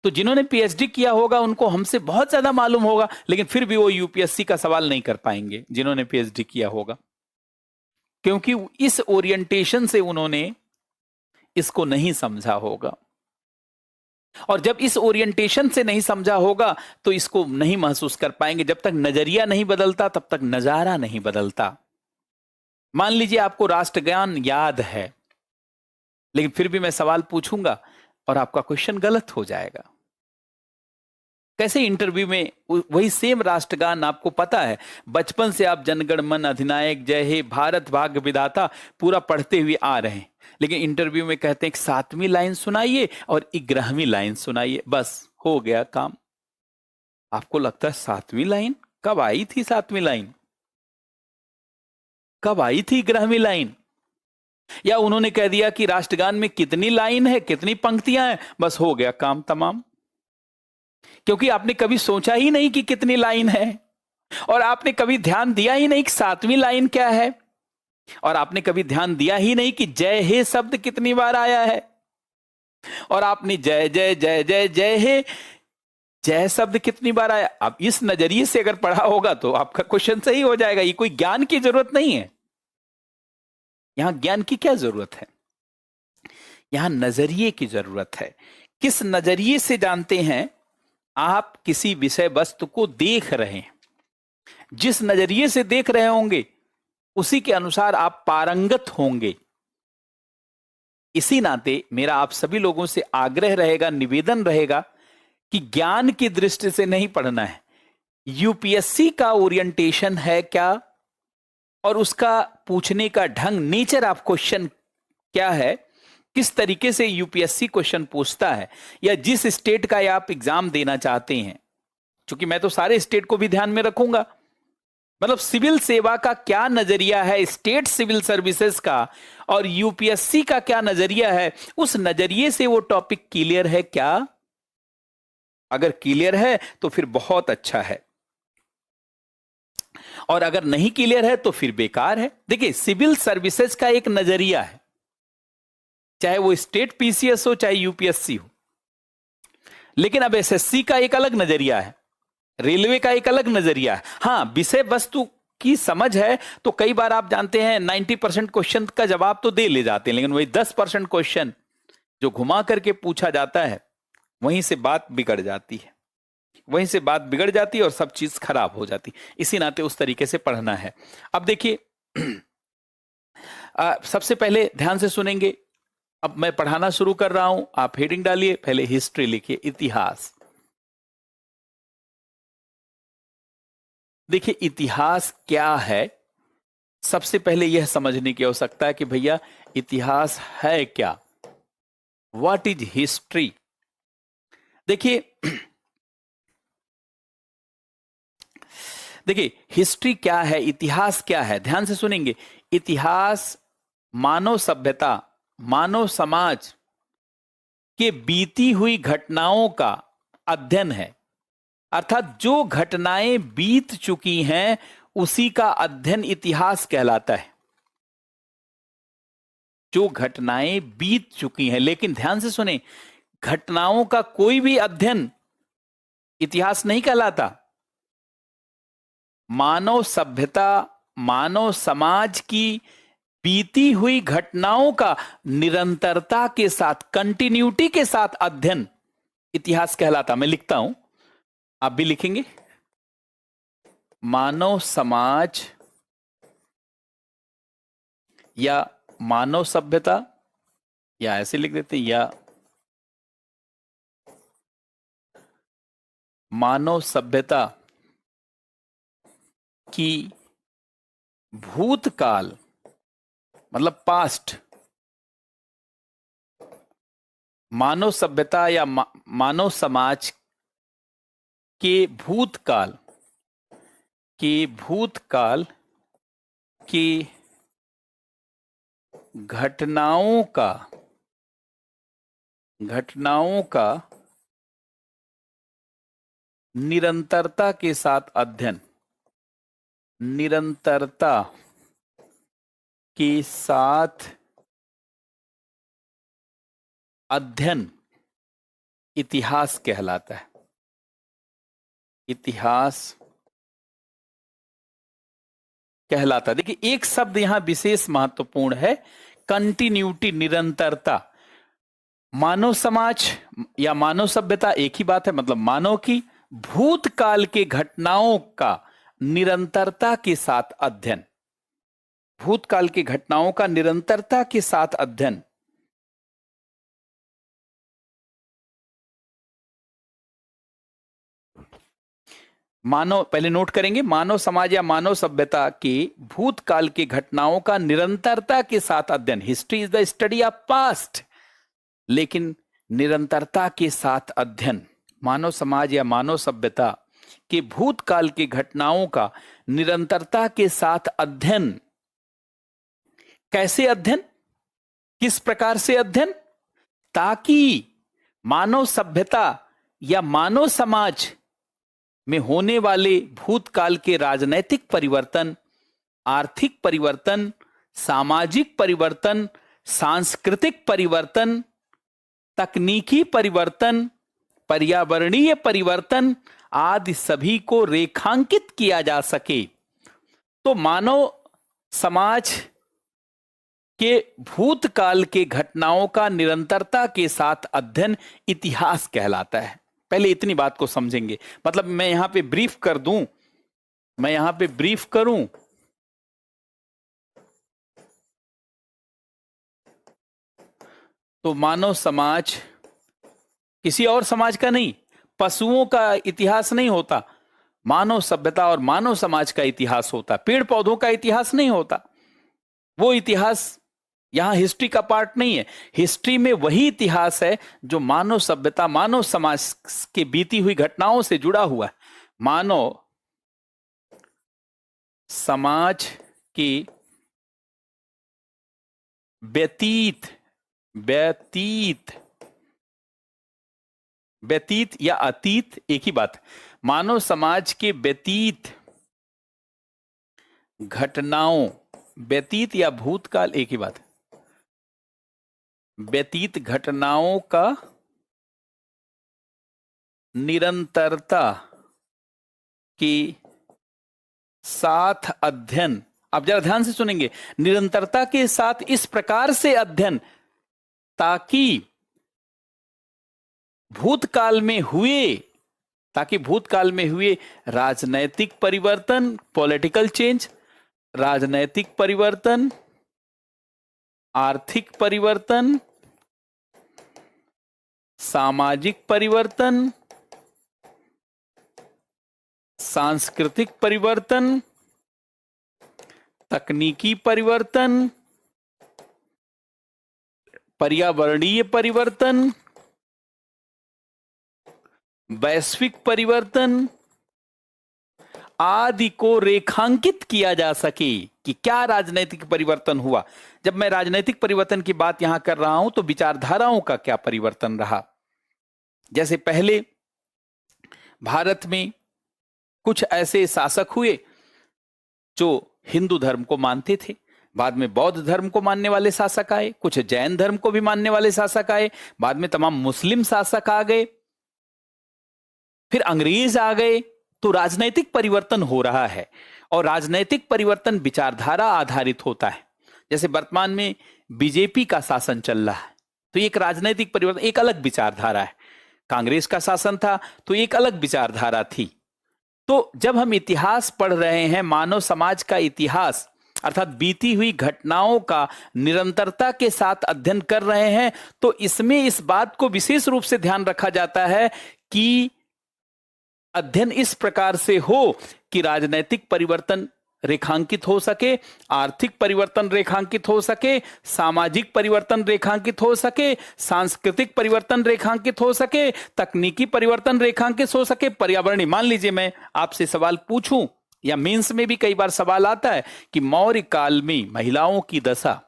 तो जिन्होंने पीएचडी किया होगा उनको हमसे बहुत ज्यादा मालूम होगा, लेकिन फिर भी वो यूपीएससी का सवाल नहीं कर पाएंगे जिन्होंने पीएचडी किया होगा, क्योंकि इस ओरिएंटेशन से उन्होंने इसको नहीं समझा होगा। और जब इस ओरिएंटेशन से नहीं समझा होगा तो इसको नहीं महसूस कर पाएंगे। जब तक नजरिया नहीं बदलता तब तक नजारा नहीं बदलता। मान लीजिए आपको राष्ट्रगान याद है, लेकिन फिर भी मैं सवाल पूछूंगा और आपका क्वेश्चन गलत हो जाएगा। कैसे इंटरव्यू में वही सेम राष्ट्रगान आपको पता है, बचपन से आप जनगण मन अधिनायक जय हे भारत भाग्य विधाता पूरा पढ़ते हुए आ रहे हैं, लेकिन इंटरव्यू में कहते हैं 7वीं लाइन सुनाइए और 11वीं लाइन सुनाइए, बस हो गया काम। आपको लगता है 7वीं लाइन कब आई थी, 7वीं लाइन कब आई थी, 11वीं लाइन। या उन्होंने कह दिया कि राष्ट्रगान में कितनी लाइन है, कितनी पंक्तियां हैं, बस हो गया काम तमाम। क्योंकि आपने कभी सोचा ही नहीं कि कितनी लाइन है, और आपने कभी ध्यान दिया ही नहीं कि 7वीं लाइन क्या है, और आपने कभी ध्यान दिया ही नहीं कि जय हे शब्द कितनी बार आया है, और आपने जय जय जय जय जय हे जय शब्द कितनी बार आया। अब इस नजरिए से अगर पढ़ा होगा तो आपका क्वेश्चन सही हो जाएगा। ये कोई ज्ञान की जरूरत नहीं है। यहां ज्ञान की क्या जरूरत है, यहां नजरिए की जरूरत है। किस नजरिए से जानते हैं आप किसी विषय वस्तु को देख रहे हैं, जिस नजरिए से देख रहे होंगे उसी के अनुसार आप पारंगत होंगे। इसी नाते मेरा आप सभी लोगों से आग्रह रहेगा, निवेदन रहेगा कि ज्ञान की दृष्टि से नहीं पढ़ना है। यूपीएससी का ओरिएंटेशन है क्या, और उसका पूछने का ढंग, नेचर ऑफ क्वेश्चन क्या है, किस तरीके से यूपीएससी क्वेश्चन पूछता है, या जिस स्टेट का आप एग्जाम देना चाहते हैं। क्योंकि मैं तो सारे स्टेट को भी ध्यान में रखूंगा, मतलब सिविल सेवा का क्या नजरिया है स्टेट सिविल सर्विसेज का, और यूपीएससी का क्या नजरिया है, उस नजरिए से वो टॉपिक क्लियर है क्या। अगर क्लियर है तो फिर बहुत अच्छा है। और अगर नहीं क्लियर है तो फिर बेकार है। देखिए, सिविल सर्विसेज का एक नजरिया है, चाहे वो स्टेट पीसीएस हो चाहे यूपीएससी हो, लेकिन अब एसएससी का एक अलग नजरिया है, रेलवे का एक अलग नजरिया है। हाँ, विषय वस्तु की समझ है तो कई बार आप जानते हैं 90% क्वेश्चन का जवाब तो दे ले जाते हैं, लेकिन वही 10% क्वेश्चन जो घुमा करके पूछा जाता है, वहीं से बात बिगड़ जाती है, वहीं से बात बिगड़ जाती है और सब चीज खराब हो जाती। इसी नाते उस तरीके से पढ़ना है। अब देखिए, सबसे पहले ध्यान से सुनेंगे। अब मैं पढ़ाना शुरू कर रहा हूं, आप हेडिंग डालिए, पहले हिस्ट्री लिखिए, इतिहास। देखिए, इतिहास क्या है, सबसे पहले यह समझने की आवश्यकता है कि भैया इतिहास है क्या, व्हाट इज हिस्ट्री। देखिए देखिए, हिस्ट्री क्या है, इतिहास क्या है, ध्यान से सुनेंगे। इतिहास मानव सभ्यता, मानव समाज के बीती हुई घटनाओं का अध्ययन है। अर्थात जो घटनाएं बीत चुकी हैं उसी का अध्ययन इतिहास कहलाता है। जो घटनाएं बीत चुकी हैं, लेकिन ध्यान से सुने, घटनाओं का कोई भी अध्ययन इतिहास नहीं कहलाता। मानव सभ्यता, मानव समाज की बीती हुई घटनाओं का निरंतरता के साथ, कंटिन्यूटी के साथ अध्ययन इतिहास कहलाता। मैं लिखता हूं, आप भी लिखेंगे। मानव समाज या मानव सभ्यता, या ऐसे लिख देते हैं, या मानव सभ्यता की भूतकाल, मतलब पास्ट, मानव सभ्यता या मानव समाज के भूतकाल की घटनाओं का निरंतरता के साथ अध्ययन, निरंतरता के साथ अध्ययन इतिहास कहलाता है। इतिहास कहलाता। देखिए, एक शब्द यहां विशेष महत्वपूर्ण है, कंटिन्यूटी, निरंतरता। मानव समाज या मानव सभ्यता एक ही बात है, मतलब मानव की भूतकाल के घटनाओं का निरंतरता के साथ अध्ययन, भूतकाल की घटनाओं का निरंतरता के साथ अध्ययन। मानव, पहले नोट करेंगे, मानव समाज या मानव सभ्यता के भूतकाल की घटनाओं का निरंतरता के साथ अध्ययन। History is the study of past, लेकिन निरंतरता के साथ अध्ययन। मानव समाज या मानव सभ्यता के भूतकाल की घटनाओं का निरंतरता के साथ अध्ययन। कैसे अध्ययन, किस प्रकार से अध्ययन? ताकि मानव सभ्यता या मानव समाज में होने वाले भूतकाल के राजनैतिक परिवर्तन, आर्थिक परिवर्तन, सामाजिक परिवर्तन, सांस्कृतिक परिवर्तन, तकनीकी परिवर्तन, पर्यावरणीय परिवर्तन आदि सभी को रेखांकित किया जा सके। तो मानव समाज के भूतकाल के घटनाओं का निरंतरता के साथ अध्ययन इतिहास कहलाता है। पहले इतनी बात को समझेंगे। मतलब मैं यहां पे ब्रीफ कर दूं, मैं यहां पे ब्रीफ करूं तो मानव समाज किसी और समाज का नहीं, पशुओं का इतिहास नहीं होता, मानव सभ्यता और मानव समाज का इतिहास होता। पेड़ पौधों का इतिहास नहीं होता। वो इतिहास यहां हिस्ट्री का पार्ट नहीं है। हिस्ट्री में वही इतिहास है जो मानव सभ्यता, मानव समाज के बीती हुई घटनाओं से जुड़ा हुआ है। मानव समाज की व्यतीत या अतीत एक ही बात। मानव समाज के व्यतीत घटनाओं, व्यतीत या भूतकाल एक ही बात है, व्यतीत घटनाओं का निरंतरता के साथ अध्ययन। आप जरा ध्यान से सुनेंगे, निरंतरता के साथ इस प्रकार से अध्ययन ताकि भूतकाल में हुए राजनैतिक परिवर्तन, पॉलिटिकल चेंज, राजनैतिक परिवर्तन, आर्थिक परिवर्तन, सामाजिक परिवर्तन, सांस्कृतिक परिवर्तन, तकनीकी परिवर्तन, पर्यावरणीय परिवर्तन, वैश्विक परिवर्तन आदि को रेखांकित किया जा सके कि क्या राजनैतिक परिवर्तन हुआ। जब मैं राजनैतिक परिवर्तन की बात यहां कर रहा हूं तो विचारधाराओं का क्या परिवर्तन रहा। जैसे पहले भारत में कुछ ऐसे शासक हुए जो हिंदू धर्म को मानते थे, बाद में बौद्ध धर्म को मानने वाले शासक आए, कुछ जैन धर्म को भी मानने वाले शासक आए, बाद में तमाम मुस्लिम शासक आ गए, फिर अंग्रेज आ गए। तो राजनैतिक परिवर्तन हो रहा है और राजनैतिक परिवर्तन विचारधारा आधारित होता है। जैसे वर्तमान में बीजेपी का शासन चल रहा है तो एक राजनैतिक परिवर्तन, एक अलग विचारधारा है। कांग्रेस का शासन था तो एक अलग विचारधारा थी। तो जब हम इतिहास पढ़ रहे हैं, मानव समाज का इतिहास अर्थात बीती हुई घटनाओं का निरंतरता के साथ अध्ययन कर रहे हैं, तो इसमें इस बात को विशेष रूप से ध्यान रखा जाता है कि अध्ययन इस प्रकार से हो कि राजनैतिक परिवर्तन रेखांकित हो सके, आर्थिक परिवर्तन रेखांकित हो सके, सामाजिक परिवर्तन रेखांकित हो सके, सांस्कृतिक परिवर्तन रेखांकित हो सके, तकनीकी परिवर्तन रेखांकित हो सके, पर्यावरणीय। मान लीजिए मैं आपसे सवाल पूछूं, या मेंस में भी कई बार सवाल आता है कि मौर्य काल में महिलाओं की दशा,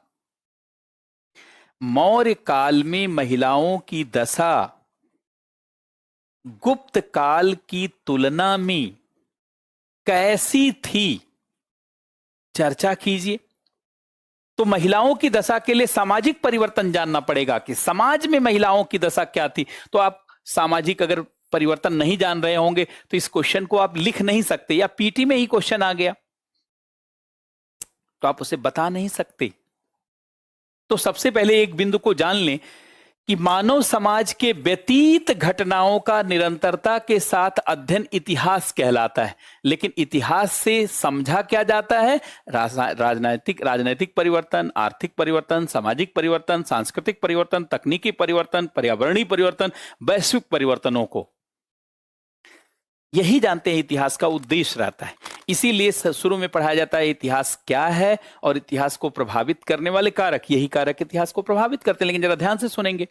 मौर्य काल में महिलाओं की दशा गुप्त काल की तुलना में कैसी थी, चर्चा कीजिए। तो महिलाओं की दशा के लिए सामाजिक परिवर्तन जानना पड़ेगा कि समाज में महिलाओं की दशा क्या थी। तो आप सामाजिक अगर परिवर्तन नहीं जान रहे होंगे तो इस क्वेश्चन को आप लिख नहीं सकते, या पीटी में ही क्वेश्चन आ गया तो आप उसे बता नहीं सकते। तो सबसे पहले एक बिंदु को जान लें कि मानव समाज के व्यतीत घटनाओं का निरंतरता के साथ अध्ययन इतिहास कहलाता है। लेकिन इतिहास से समझा क्या जाता है? राजनैतिक परिवर्तन, आर्थिक परिवर्तन, सामाजिक परिवर्तन, सांस्कृतिक परिवर्तन, तकनीकी परिवर्तन, पर्यावरणीय परिवर्तन, वैश्विक परिवर्तनों को यही जानते हैं इतिहास का उद्देश्य रहता है। इसीलिए शुरू में पढ़ाया जाता है इतिहास क्या है और इतिहास को प्रभावित करने वाले कारक, यही कारक इतिहास को प्रभावित करते हैं। लेकिन जरा ध्यान से सुनेंगे।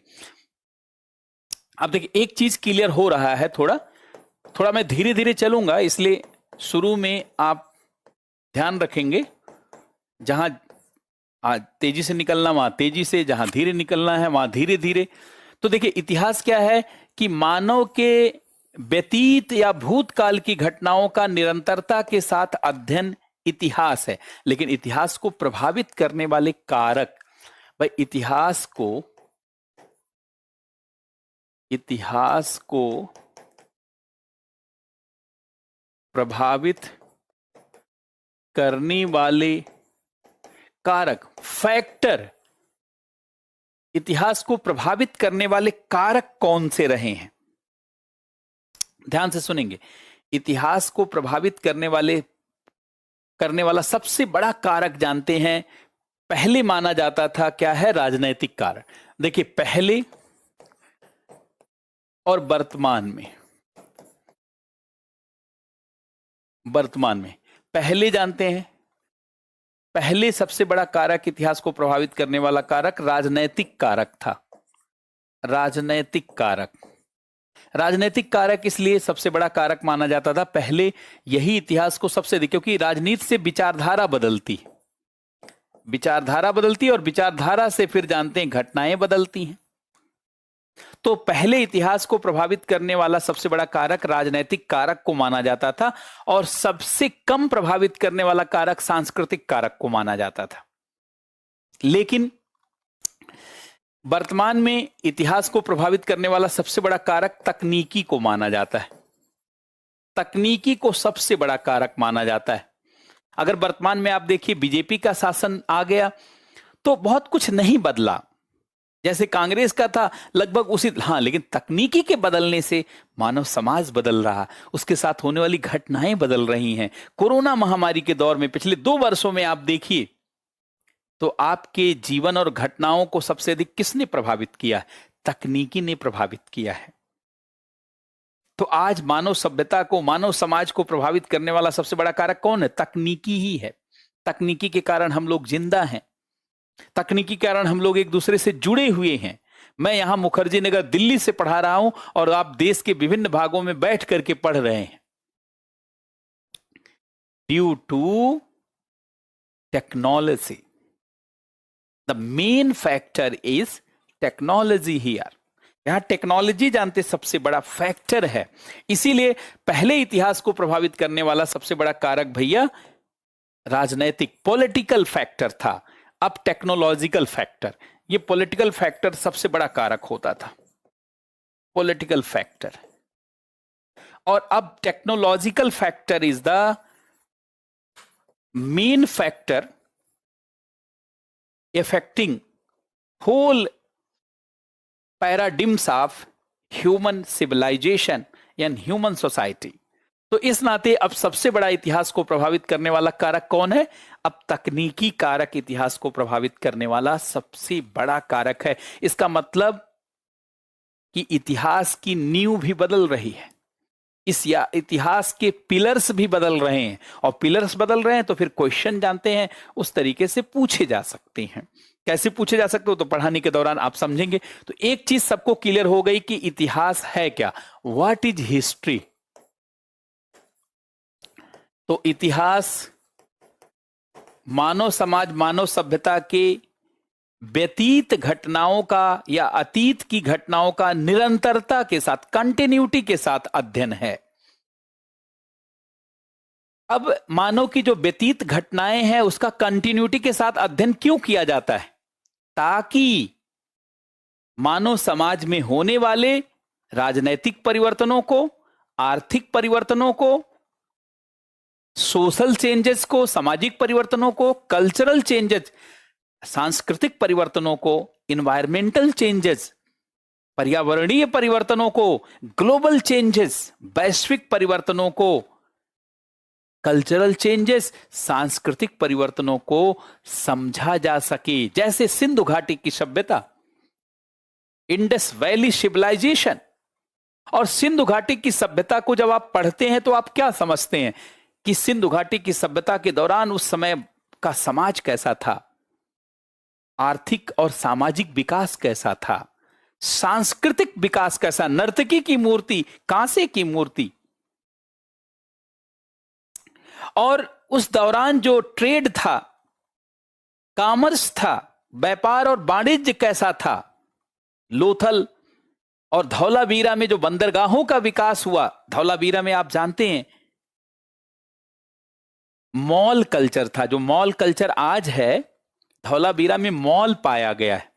अब देखिए एक चीज क्लियर हो रहा है, थोड़ा मैं धीरे धीरे चलूंगा, इसलिए शुरू में आप ध्यान रखेंगे। जहां तेजी से निकलना वहां तेजी से, जहां धीरे निकलना है वहां धीरे धीरे। तो देखिए इतिहास क्या है कि मानव के व्यतीत या भूतकाल की घटनाओं का निरंतरता के साथ अध्ययन इतिहास है। लेकिन इतिहास को प्रभावित करने वाले कारक, भाई इतिहास को प्रभावित करने वाले कारक, फैक्टर, इतिहास को प्रभावित करने वाले कारक कौन से रहे हैं? ध्यान से सुनेंगे। इतिहास को प्रभावित करने वाला सबसे बड़ा कारक जानते हैं, पहले माना जाता था क्या है? राजनैतिक कारक। देखिए पहले और वर्तमान में पहले जानते हैं, पहले सबसे बड़ा कारक इतिहास को प्रभावित करने वाला कारक राजनैतिक कारक था। राजनीतिक कारक इसलिए सबसे बड़ा कारक माना जाता था, पहले यही इतिहास को सबसे अधिक, क्योंकि राजनीति से विचारधारा बदलती और विचारधारा से फिर जानते हैं घटनाएं बदलती हैं। तो पहले इतिहास को प्रभावित करने वाला सबसे बड़ा कारक राजनैतिक कारक को माना जाता था और सबसे कम प्रभावित करने वाला कारक सांस्कृतिक कारक को माना जाता था। लेकिन वर्तमान में इतिहास को प्रभावित करने वाला सबसे बड़ा कारक तकनीकी को माना जाता है। तकनीकी को सबसे बड़ा कारक माना जाता है। अगर वर्तमान में आप देखिए बीजेपी का शासन आ गया तो बहुत कुछ नहीं बदला, जैसे कांग्रेस का था लगभग उसी। हाँ, लेकिन तकनीकी के बदलने से मानव समाज बदल रहा, उसके साथ होने वाली घटनाएं बदल रही हैं। कोरोना महामारी के दौर में पिछले 2 वर्षों में आप देखिए तो आपके जीवन और घटनाओं को सबसे अधिक किसने प्रभावित किया है? तकनीकी ने प्रभावित किया है। तो आज मानव सभ्यता को, मानव समाज को प्रभावित करने वाला सबसे बड़ा कारक कौन है? तकनीकी ही है। तकनीकी के कारण हम लोग जिंदा हैं, तकनीकी के कारण हम लोग एक दूसरे से जुड़े हुए हैं। मैं यहां मुखर्जी नगर दिल्ली से पढ़ा रहा हूं और आप देश के विभिन्न भागों में बैठ करके पढ़ रहे हैं। Due to technology, the main factor is technology here. यहां टेक्नोलॉजी जानते सबसे बड़ा फैक्टर है। इसीलिए पहले इतिहास को प्रभावित करने वाला सबसे बड़ा कारक भैया राजनैतिक पॉलिटिकल फैक्टर था। अब टेक्नोलॉजिकल फैक्टर, ये पॉलिटिकल फैक्टर सबसे बड़ा कारक होता था, पॉलिटिकल फैक्टर। और अब technological factor is the main factor affecting whole paradigms of human civilization and human society। तो इस नाते अब सबसे बड़ा इतिहास को प्रभावित करने वाला कारक कौन है? अब तकनीकी कारक इतिहास को प्रभावित करने वाला सबसे बड़ा कारक है। इसका मतलब कि इतिहास की नींव भी बदल रही है, इतिहास के पिलर्स भी बदल रहे हैं, और पिलर्स बदल रहे हैं तो फिर क्वेश्चन जानते हैं उस तरीके से पूछे जा सकते हैं। कैसे पूछे जा सकते हो तो पढ़ाने के दौरान आप समझेंगे। तो एक चीज सबको क्लियर हो गई कि इतिहास है क्या, व्हाट इज हिस्ट्री। तो इतिहास मानव समाज, मानव सभ्यता के व्यतीत घटनाओं का या अतीत की घटनाओं का निरंतरता के साथ, कंटिन्यूटी के साथ अध्ययन है। अब मानव की जो व्यतीत घटनाएं हैं उसका कंटिन्यूटी के साथ अध्ययन क्यों किया जाता है? ताकि मानव समाज में होने वाले राजनैतिक परिवर्तनों को, आर्थिक परिवर्तनों को, सोशल चेंजेस को, सामाजिक परिवर्तनों को, कल्चरल चेंजेस, सांस्कृतिक परिवर्तनों को, इन्वायरमेंटल चेंजेस, पर्यावरणीय परिवर्तनों को, ग्लोबल चेंजेस, वैश्विक परिवर्तनों को, कल्चरल चेंजेस, सांस्कृतिक परिवर्तनों को समझा जा सके। जैसे सिंधु घाटी की सभ्यता, इंडस वैली सिविलाइजेशन। और सिंधु घाटी की सभ्यता को जब आप पढ़ते हैं तो आप क्या समझते हैं कि सिंधु घाटी की सभ्यता के दौरान उस समय का समाज कैसा था, आर्थिक और सामाजिक विकास कैसा था, सांस्कृतिक विकास कैसा, नर्तकी की मूर्ति, कांसे की मूर्ति। और उस दौरान जो ट्रेड था, कॉमर्स था, व्यापार और वाणिज्य कैसा था। लोथल और धौलावीरा में जो बंदरगाहों का विकास हुआ, धौलावीरा में आप जानते हैं मॉल कल्चर था। जो मॉल कल्चर आज है, धौलावीरा में मॉल पाया गया है।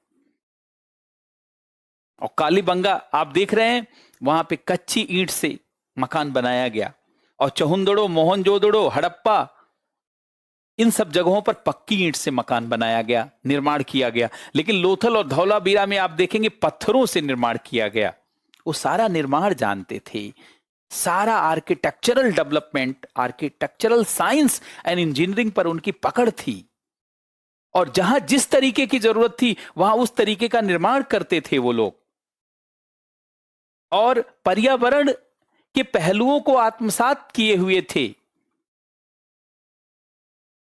और कालीबंगा आप देख रहे हैं, वहां पे कच्ची ईंट से मकान बनाया गया। और चहुंदड़ो, मोहनजोदड़ो, हड़प्पा, इन सब जगहों पर पक्की ईंट से मकान बनाया गया, निर्माण किया गया। लेकिन लोथल और धौलावीरा में आप देखेंगे पत्थरों से निर्माण किया गया। वो सारा निर्माण जानते थे, सारा architectural development, architectural science and engineering पर उनकी पकड़ थी। और जहां जिस तरीके की जरूरत थी वहां उस तरीके का निर्माण करते थे वो लोग। और पर्यावरण के पहलुओं को आत्मसात किए हुए थे।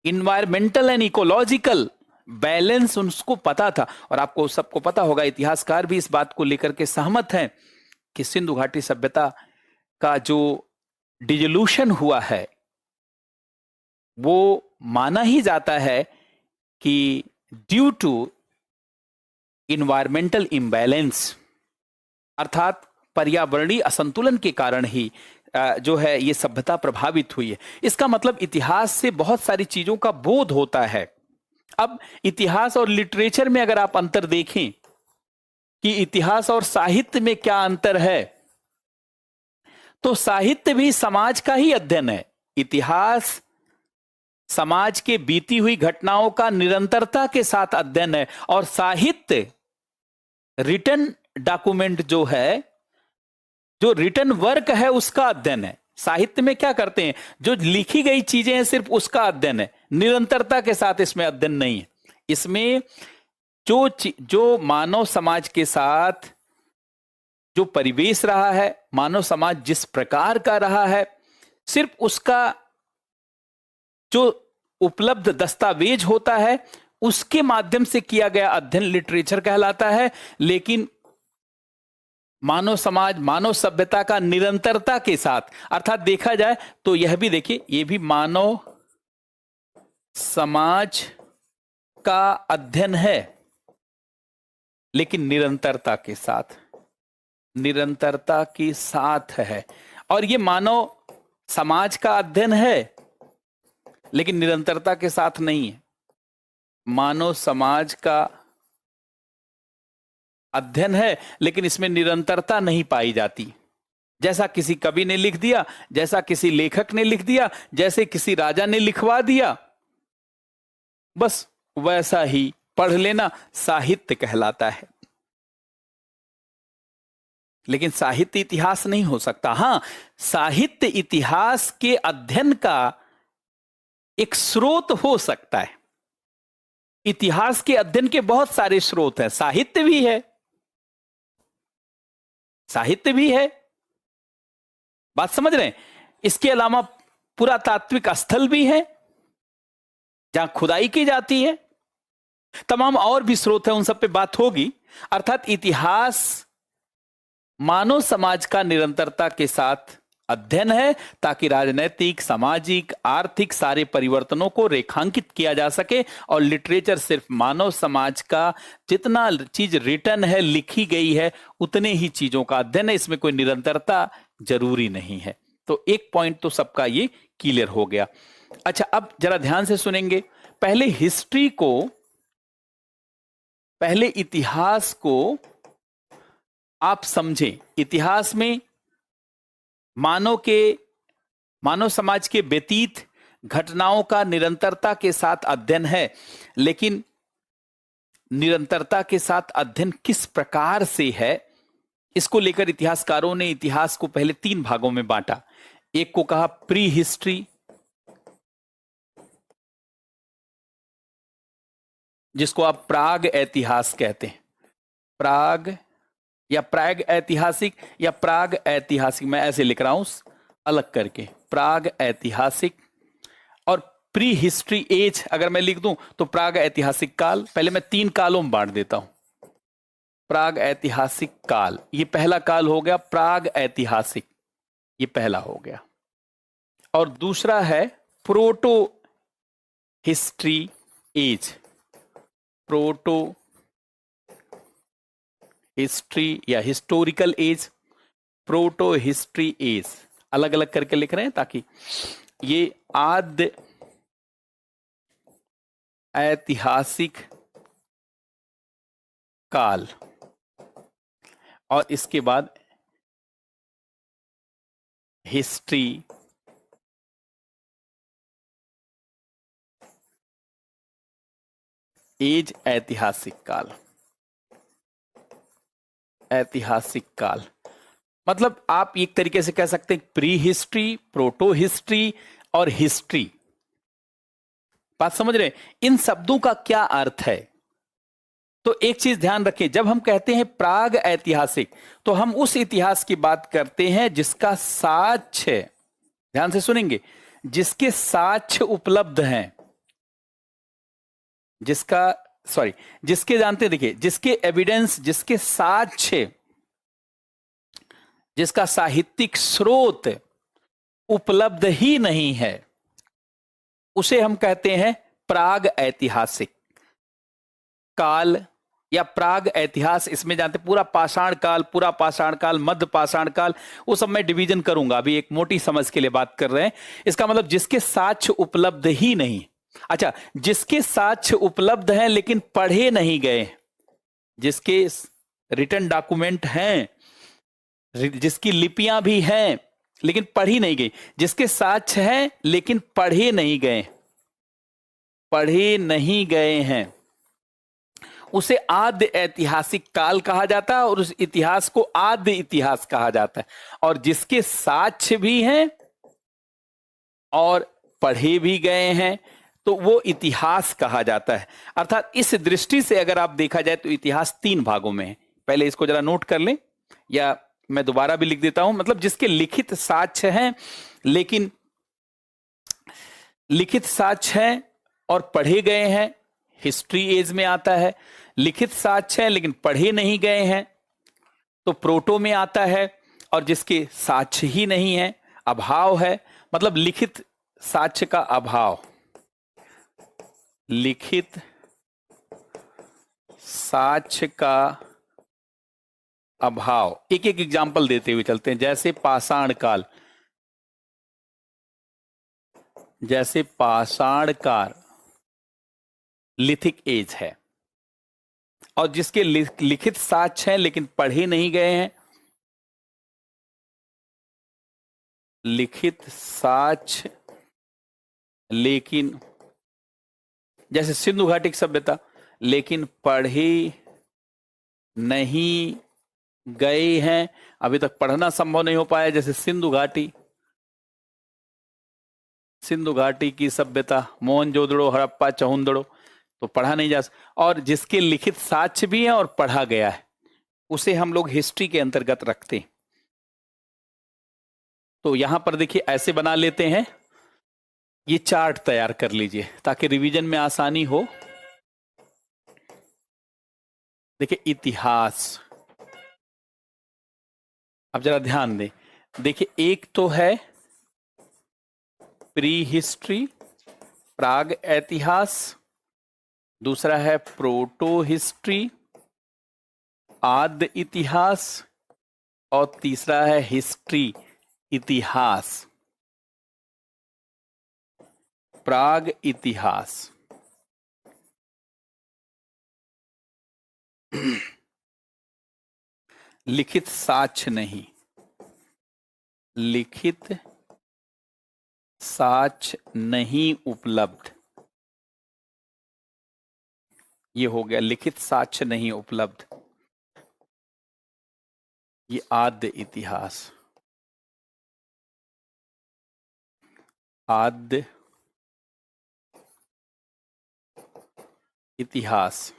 इन्वायरमेंटल एंड इकोलॉजिकल बैलेंस उनको पता था। और आपको सबको पता होगा, इतिहासकार भी इस बात को लेकर के सहमत हैं कि सिंधु घाटी सभ्यता का जो डिजोल्यूशन हुआ है वो माना ही जाता है कि ड्यू टू इन्वायरमेंटल इम्बैलेंस, अर्थात पर्यावरणीय असंतुलन के कारण ही जो है ये सभ्यता प्रभावित हुई है। इसका मतलब इतिहास से बहुत सारी चीजों का बोध होता है। अब इतिहास और लिटरेचर में अगर आप अंतर देखें कि इतिहास और साहित्य में क्या अंतर है, तो साहित्य भी समाज का ही अध्ययन है। इतिहास समाज के बीती हुई घटनाओं का निरंतरता के साथ अध्ययन है, और साहित्य रिटन डॉक्यूमेंट जो है, जो रिटन वर्क है, उसका अध्ययन है। साहित्य में क्या करते हैं, जो लिखी गई चीजें हैं सिर्फ उसका अध्ययन है, निरंतरता के साथ इसमें अध्ययन नहीं है। इसमें जो मानव समाज के साथ जो परिवेश रहा है, मानव समाज जिस प्रकार का रहा है, सिर्फ उसका जो उपलब्ध दस्तावेज होता है उसके माध्यम से किया गया अध्ययन लिटरेचर कहलाता है। लेकिन मानव समाज, मानव सभ्यता का निरंतरता के साथ, अर्थात देखा जाए तो यह भी देखिए, यह भी मानव समाज का अध्ययन है, लेकिन निरंतरता के साथ, निरंतरता के साथ है। और यह मानव समाज का अध्ययन है, लेकिन निरंतरता के साथ नहीं है। मानव समाज का अध्ययन है, लेकिन इसमें निरंतरता नहीं पाई जाती। जैसा किसी कवि ने लिख दिया, जैसा किसी लेखक ने लिख दिया, जैसे किसी राजा ने लिखवा दिया, बस वैसा ही पढ़ लेना साहित्य कहलाता है। लेकिन साहित्य इतिहास नहीं हो सकता। हां, साहित्य इतिहास के अध्ययन का एक स्रोत हो सकता है। इतिहास के अध्ययन के बहुत सारे स्रोत हैं, साहित्य भी है, साहित्य भी है, बात समझ रहे हैं। इसके अलावा पुरातात्विक स्थल भी है जहां खुदाई की जाती है, तमाम और भी स्रोत हैं, उन सब पे बात होगी। अर्थात इतिहास मानव समाज का निरंतरता के साथ अध्ययन है, ताकि राजनैतिक, सामाजिक, आर्थिक सारे परिवर्तनों को रेखांकित किया जा सके। और लिटरेचर सिर्फ मानव समाज का जितना चीज रिटन है, लिखी गई है, उतने ही चीजों का अध्ययन है। इसमें कोई निरंतरता जरूरी नहीं है। तो एक पॉइंट तो सबका ये क्लियर हो गया। अच्छा, अब जरा ध्यान से सुनेंगे। पहले हिस्ट्री को, पहले इतिहास को आप समझें। इतिहास में मानव समाज के व्यतीत घटनाओं का निरंतरता के साथ अध्ययन है, लेकिन निरंतरता के साथ अध्ययन किस प्रकार से है, इसको लेकर इतिहासकारों ने इतिहास को पहले 3 भागों में बांटा। एक को कहा प्री हिस्ट्री, जिसको आप प्राग ऐतिहास कहते हैं। प्राग या प्राग ऐतिहासिक या प्राग ऐतिहासिक, मैं ऐसे लिख रहा हूं अलग करके, प्राग ऐतिहासिक। और प्री हिस्ट्री एज अगर मैं लिख दूं तो प्राग ऐतिहासिक काल। पहले मैं 3 कालों में बांट देता हूं। प्राग ऐतिहासिक काल, ये पहला काल हो गया, प्राग ऐतिहासिक, ये पहला हो गया। और दूसरा है proto history age, proto history या historical age, proto history age, अलग अलग करके लिख रहे हैं ताकि ये आद्य ऐतिहासिक काल, और इसके बाद हिस्ट्री एज, ऐतिहासिक काल। ऐतिहासिक काल मतलब आप एक तरीके से कह सकते हैं प्री हिस्ट्री, प्रोटो हिस्ट्री और हिस्ट्री। बात समझ रहे हैं? इन शब्दों का क्या अर्थ है? तो एक चीज ध्यान रखें, जब हम कहते हैं प्राग ऐतिहासिक तो हम उस इतिहास की बात करते हैं जिसका साक्ष्य, ध्यान से सुनेंगे, जिसके साक्ष्य उपलब्ध हैं, जिसके जानते हैं, देखिए, जिसके एविडेंस, जिसके साक्ष्य, जिसका साहित्यिक स्रोत उपलब्ध ही नहीं है, उसे हम कहते हैं प्राग ऐतिहासिक काल या प्राग ऐतिहास, इसमें जानते पूरा पाषाण काल, मध्य पाषाण काल, वो सब मैं डिवीजन करूंगा, अभी एक मोटी समझ के लिए बात कर रहे हैं। इसका मतलब जिसके साक्ष्य उपलब्ध ही नहीं, अच्छा, जिसके साक्ष्य उपलब्ध हैं लेकिन पढ़े नहीं गए, जिसके रिटन डॉक्यूमेंट हैं, जिसकी लिपियां भी हैं लेकिन पढ़ी नहीं गई, जिसके साक्ष्य हैं लेकिन पढ़े नहीं गए हैं, उसे आद्य ऐतिहासिक काल कहा जाता है और उस इतिहास को आद्य इतिहास कहा जाता है। और जिसके साक्ष्य भी हैं और पढ़े भी गए हैं तो वो इतिहास कहा जाता है। अर्थात इस दृष्टि से अगर आप देखा जाए तो इतिहास 3 भागों में है। पहले इसको जरा नोट कर लें, या मैं दोबारा भी लिख देता हूं। मतलब जिसके लिखित साक्ष्य हैं लेकिन और पढ़े गए हैं, हिस्ट्री एज में आता है। लिखित साक्ष्य है लेकिन पढ़े नहीं गए हैं तो प्रोटो में आता है। और जिसके साक्ष्य ही नहीं है, अभाव है, मतलब लिखित साक्ष्य का अभाव, लिखित साक्ष्य का अभाव। एक एक एग्जाम्पल देते हुए चलते हैं। जैसे पाषाण काल लिथिक एज है, और जिसके लिखित साक्ष्य हैं लेकिन पढ़े नहीं गए हैं, लिखित साक्ष्य लेकिन, जैसे सिंधु घाटी की सभ्यता, लेकिन पढ़े नहीं गए हैं, अभी तक पढ़ना संभव नहीं हो पाया। जैसे सिंधु घाटी की सभ्यता, मोहनजोदड़ो, हड़प्पा, चहुंदड़ो, तो पढ़ा नहीं जा सकता। और जिसके लिखित साक्ष्य भी है और पढ़ा गया है, उसे हम लोग हिस्ट्री के अंतर्गत रखते हैं। तो यहां पर देखिए ऐसे बना लेते हैं, ये चार्ट तैयार कर लीजिए ताकि रिवीजन में आसानी हो। देखिए इतिहास, अब जरा ध्यान दें। देखिए एक तो है प्री हिस्ट्री, प्राग इतिहास, दूसरा है प्रोटो हिस्ट्री, आद्य इतिहास, और तीसरा है हिस्ट्री इतिहास, प्राग इतिहास। लिखित साक्ष्य नहीं, लिखित साक्ष्य नहीं उपलब्ध, ये हो गया लिखित साक्ष्य नहीं उपलब्ध, ये आद्य इतिहास, आद्य इतिहास।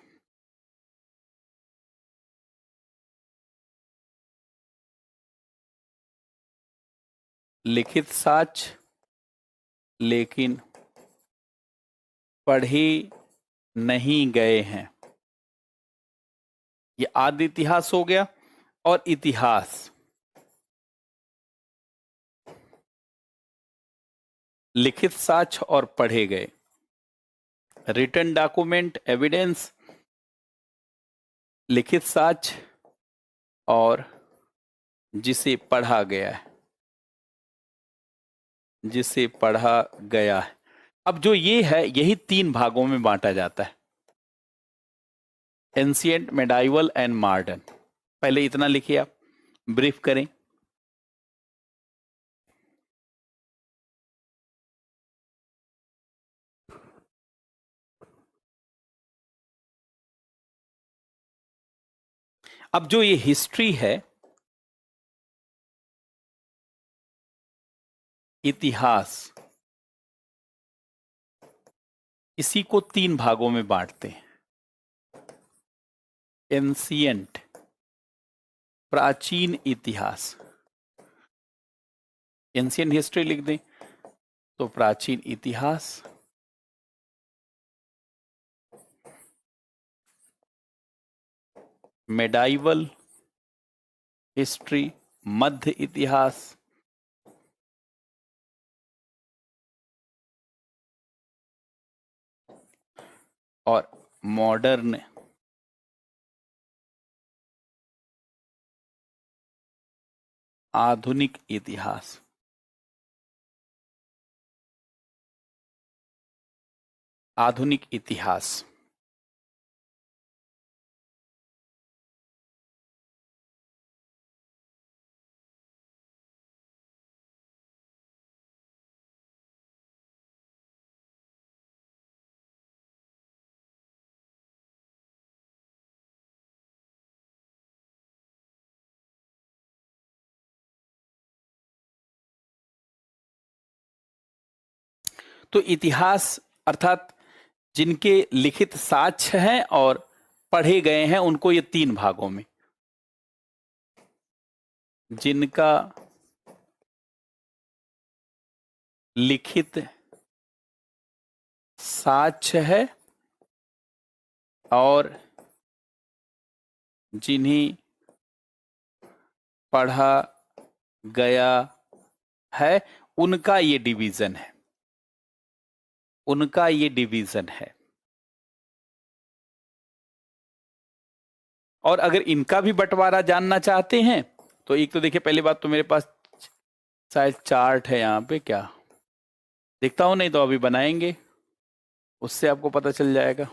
लिखित साक्ष्य लेकिन पढ़े नहीं गए हैं, ये आद्य इतिहास हो गया। और इतिहास, लिखित साक्ष्य और पढ़े गए, रिटन डॉक्यूमेंट, एविडेंस, लिखित साक्ष्य और जिसे पढ़ा गया है, जिसे पढ़ा गया है। अब जो ये है, यही 3 भागों में बांटा जाता है, एंशिएंट, मेडाइवल एंड मॉडर्न। पहले इतना लिखिए, आप ब्रीफ करें। अब जो ये हिस्ट्री है, इतिहास, इसी को 3 भागों में बांटते हैं। एंशिएंट, प्राचीन इतिहास, एंशिएंट हिस्ट्री लिख दें तो प्राचीन इतिहास, मेडाइवल हिस्ट्री, मध्य इतिहास, और मॉडर्न आधुनिक इतिहास। आधुनिक इतिहास। तो इतिहास अर्थात जिनके लिखित साक्ष्य हैं और पढ़े गए हैं, उनको ये 3 भागों में, जिनका लिखित साक्ष्य है और जिन्हें पढ़ा गया है, उनका ये डिवीजन है, उनका ये डिवीजन है। और अगर इनका भी बंटवारा जानना चाहते हैं तो एक तो देखिए, पहली बात तो मेरे पास शायद चार्ट है यहाँ पे, क्या देखता हूं, नहीं तो अभी बनाएंगे, उससे आपको पता चल जाएगा।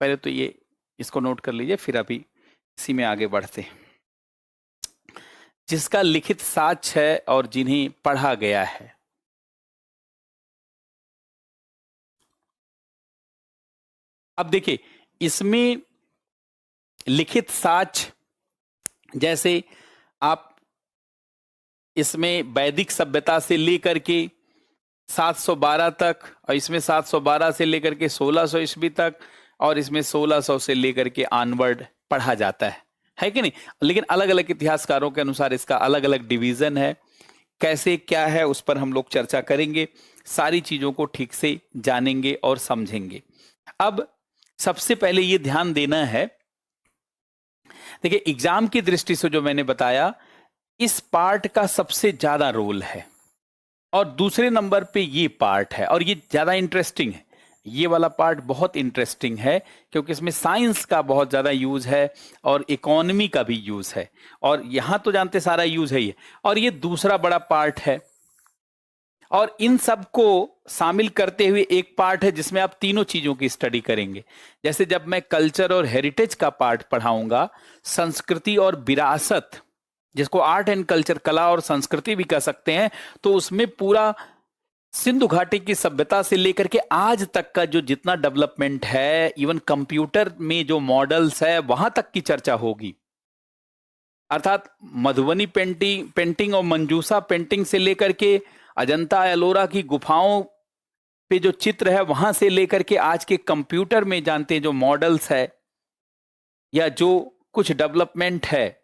पहले तो ये इसको नोट कर लीजिए, फिर अभी इसी में आगे बढ़ते हैं। जिसका लिखित साक्ष्य है और जिन्हें पढ़ा गया है। अब देखिए, इसमें लिखित साक्ष्य, जैसे आप इसमें वैदिक सभ्यता से लेकर के 712 तक, और इसमें 712 से लेकर के 1600 ईस्वी तक, और इसमें 1600 से लेकर के ऑनवर्ड पढ़ा जाता है कि नहीं। लेकिन अलग अलग इतिहासकारों के अनुसार इसका अलग अलग डिवीजन है। कैसे क्या है उस पर हम लोग चर्चा करेंगे, सारी चीजों को ठीक से जानेंगे और समझेंगे। अब सबसे पहले ये ध्यान देना है, देखिए एग्जाम की दृष्टि से जो मैंने बताया, इस पार्ट का सबसे ज्यादा रोल है और दूसरे नंबर पे ये पार्ट है, और ये ज्यादा इंटरेस्टिंग है। ये वाला पार्ट बहुत इंटरेस्टिंग है क्योंकि इसमें साइंस का बहुत ज्यादा यूज है और इकोनॉमी का भी यूज है, और यहां तो जानते सारा यूज है ये, और ये दूसरा बड़ा पार्ट है। और इन सब को शामिल करते हुए एक पार्ट है जिसमें आप तीनों चीजों की स्टडी करेंगे। जैसे जब मैं कल्चर और हेरिटेज का पार्ट पढ़ाऊंगा, संस्कृति और विरासत, जिसको आर्ट एंड कल्चर, कला और संस्कृति भी कह सकते हैं, तो उसमें पूरा सिंधु घाटी की सभ्यता से लेकर के आज तक का जो जितना डेवलपमेंट है, इवन कंप्यूटर में जो मॉडल्स है, वहां तक की चर्चा होगी। अर्थात मधुबनी पेंटिंग और मंजूसा पेंटिंग से लेकर के अजंता एलोरा की गुफाओं पे जो चित्र है, वहां से लेकर के आज के कंप्यूटर में जानते हैं जो मॉडल्स है, या जो कुछ डेवलपमेंट है,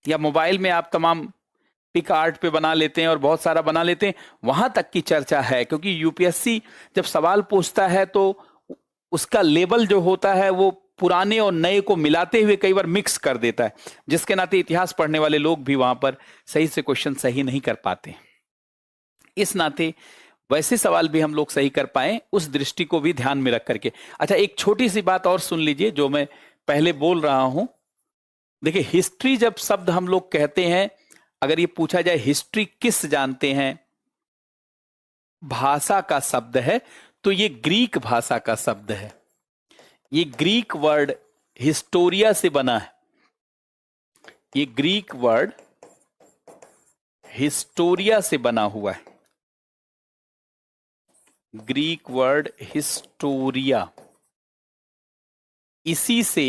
या मोबाइल में आप तमाम पिक आर्ट पे बना लेते हैं और बहुत सारा बना लेते हैं, वहां तक की चर्चा है। क्योंकि यूपीएससी जब सवाल पूछता है तो उसका लेवल जो होता है वो पुराने और नए को मिलाते हुए कई बार मिक्स कर देता है, जिसके नाते इतिहास पढ़ने वाले लोग भी वहां पर सही से क्वेश्चन सही नहीं कर पाते। इस नाते वैसे सवाल भी हम लोग सही कर पाए, उस दृष्टि को भी ध्यान में रख करके। अच्छा, एक छोटी सी बात और सुन लीजिए जो मैं पहले बोल रहा हूं। देखिए, हिस्ट्री जब शब्द हम लोग कहते हैं, अगर ये पूछा जाए हिस्ट्री किस जानते हैं, भाषा का शब्द है, तो ये ग्रीक भाषा का शब्द है। ये ग्रीक वर्ड हिस्टोरिया से बना है। ये ग्रीक वर्ड हिस्टोरिया से बना हुआ है। ग्रीक वर्ड हिस्टोरिया, इसी से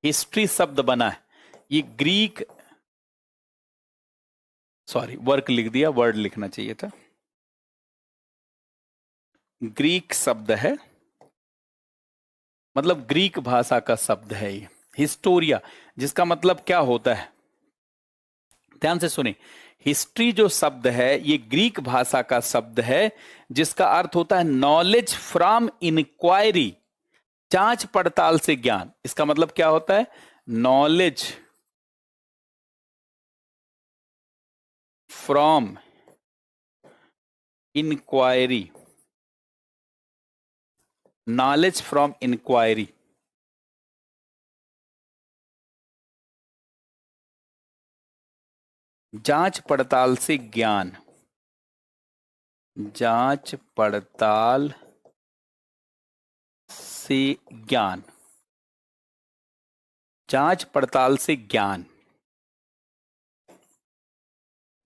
हिस्ट्री शब्द बना है। ये ग्रीक, सॉरी वर्क लिख दिया, वर्ड लिखना चाहिए था। ग्रीक शब्द है, मतलब ग्रीक भाषा का शब्द है ये हिस्टोरिया, जिसका मतलब क्या होता है, ध्यान से सुने। हिस्ट्री जो शब्द है ये ग्रीक भाषा का शब्द है, जिसका अर्थ होता है नॉलेज फ्रॉम इंक्वायरी, जांच पड़ताल से ज्ञान। इसका मतलब क्या होता है, knowledge from inquiry, knowledge from inquiry. जांच पड़ताल से ज्ञान, जांच पड़ताल से ज्ञान, जांच पड़ताल से ज्ञान,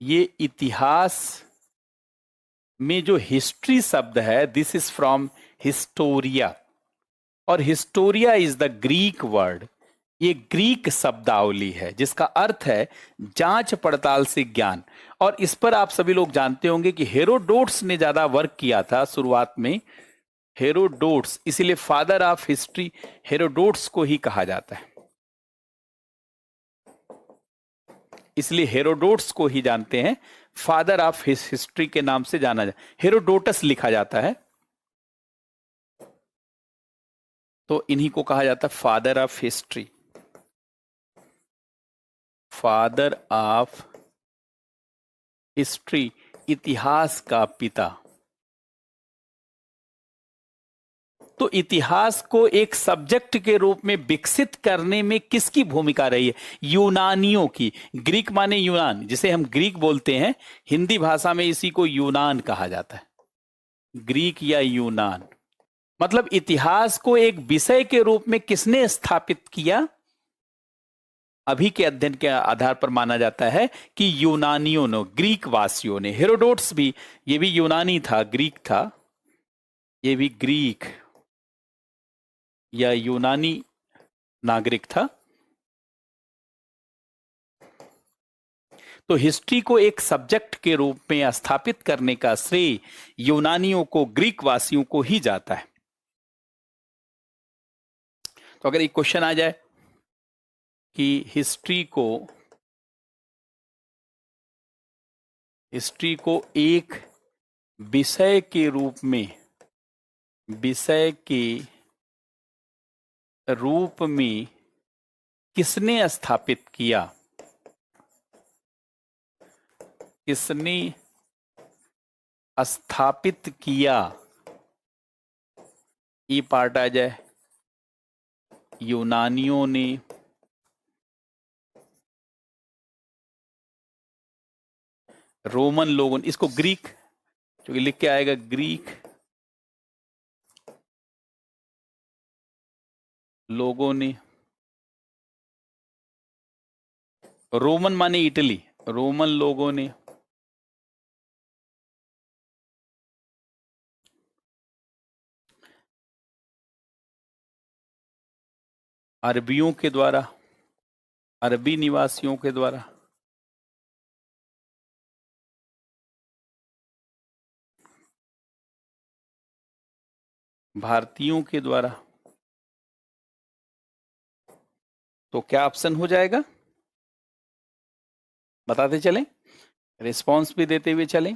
ये इतिहास में जो हिस्ट्री शब्द है, दिस इज फ्रॉम हिस्टोरिया, और Historia is the Greek word, ये ग्रीक शब्दावली है जिसका अर्थ है जांच पड़ताल से ज्ञान। और इस पर आप सभी लोग जानते होंगे कि हेरोडोट्स ने ज्यादा वर्क किया था शुरुआत में, हेरोडोट्स, इसीलिए फादर ऑफ हिस्ट्री हेरोडोट्स को ही कहा जाता है, इसलिए हेरोडोट्स को ही जानते हैं फादर ऑफ हिस्ट्री के नाम से जाना जाता, हेरोडोटस लिखा जाता है, तो इन्हीं को कहा जाता है father of history, father of history, इतिहास का पिता। तो इतिहास को एक सब्जेक्ट के रूप में विकसित करने में किसकी भूमिका रही है? यूनानियों की। ग्रीक माने यूनान, जिसे हम ग्रीक बोलते हैं, हिंदी भाषा में इसी को यूनान कहा जाता है, ग्रीक या यूनान। मतलब इतिहास को एक विषय के रूप में किसने स्थापित किया? अभी के अध्ययन के आधार पर माना जाता है कि यूनानियों ने, ग्रीक वासियों ने। हेरोडोट्स भी, ये भी यूनानी था, ग्रीक था, ये भी ग्रीक या यूनानी नागरिक था। तो हिस्ट्री को एक सब्जेक्ट के रूप में स्थापित करने का श्रेय यूनानियों को, ग्रीक वासियों को ही जाता है। तो अगर एक क्वेश्चन आ जाए कि हिस्ट्री को एक विषय के रूप में, विषय के रूप में किसने स्थापित किया, किसने स्थापित किया, ये पार्ट आ जाए, यूनानियों ने, रोमन लोगों ने, इसको ग्रीक, जो लिख के आएगा ग्रीक लोगों ने, रोमन माने इटली, रोमन लोगों ने, अरबियों के द्वारा, अरबी निवासियों के द्वारा, भारतीयों के द्वारा। तो क्या ऑप्शन हो जाएगा? बताते चलें, रिस्पॉन्स भी देते हुए चलें।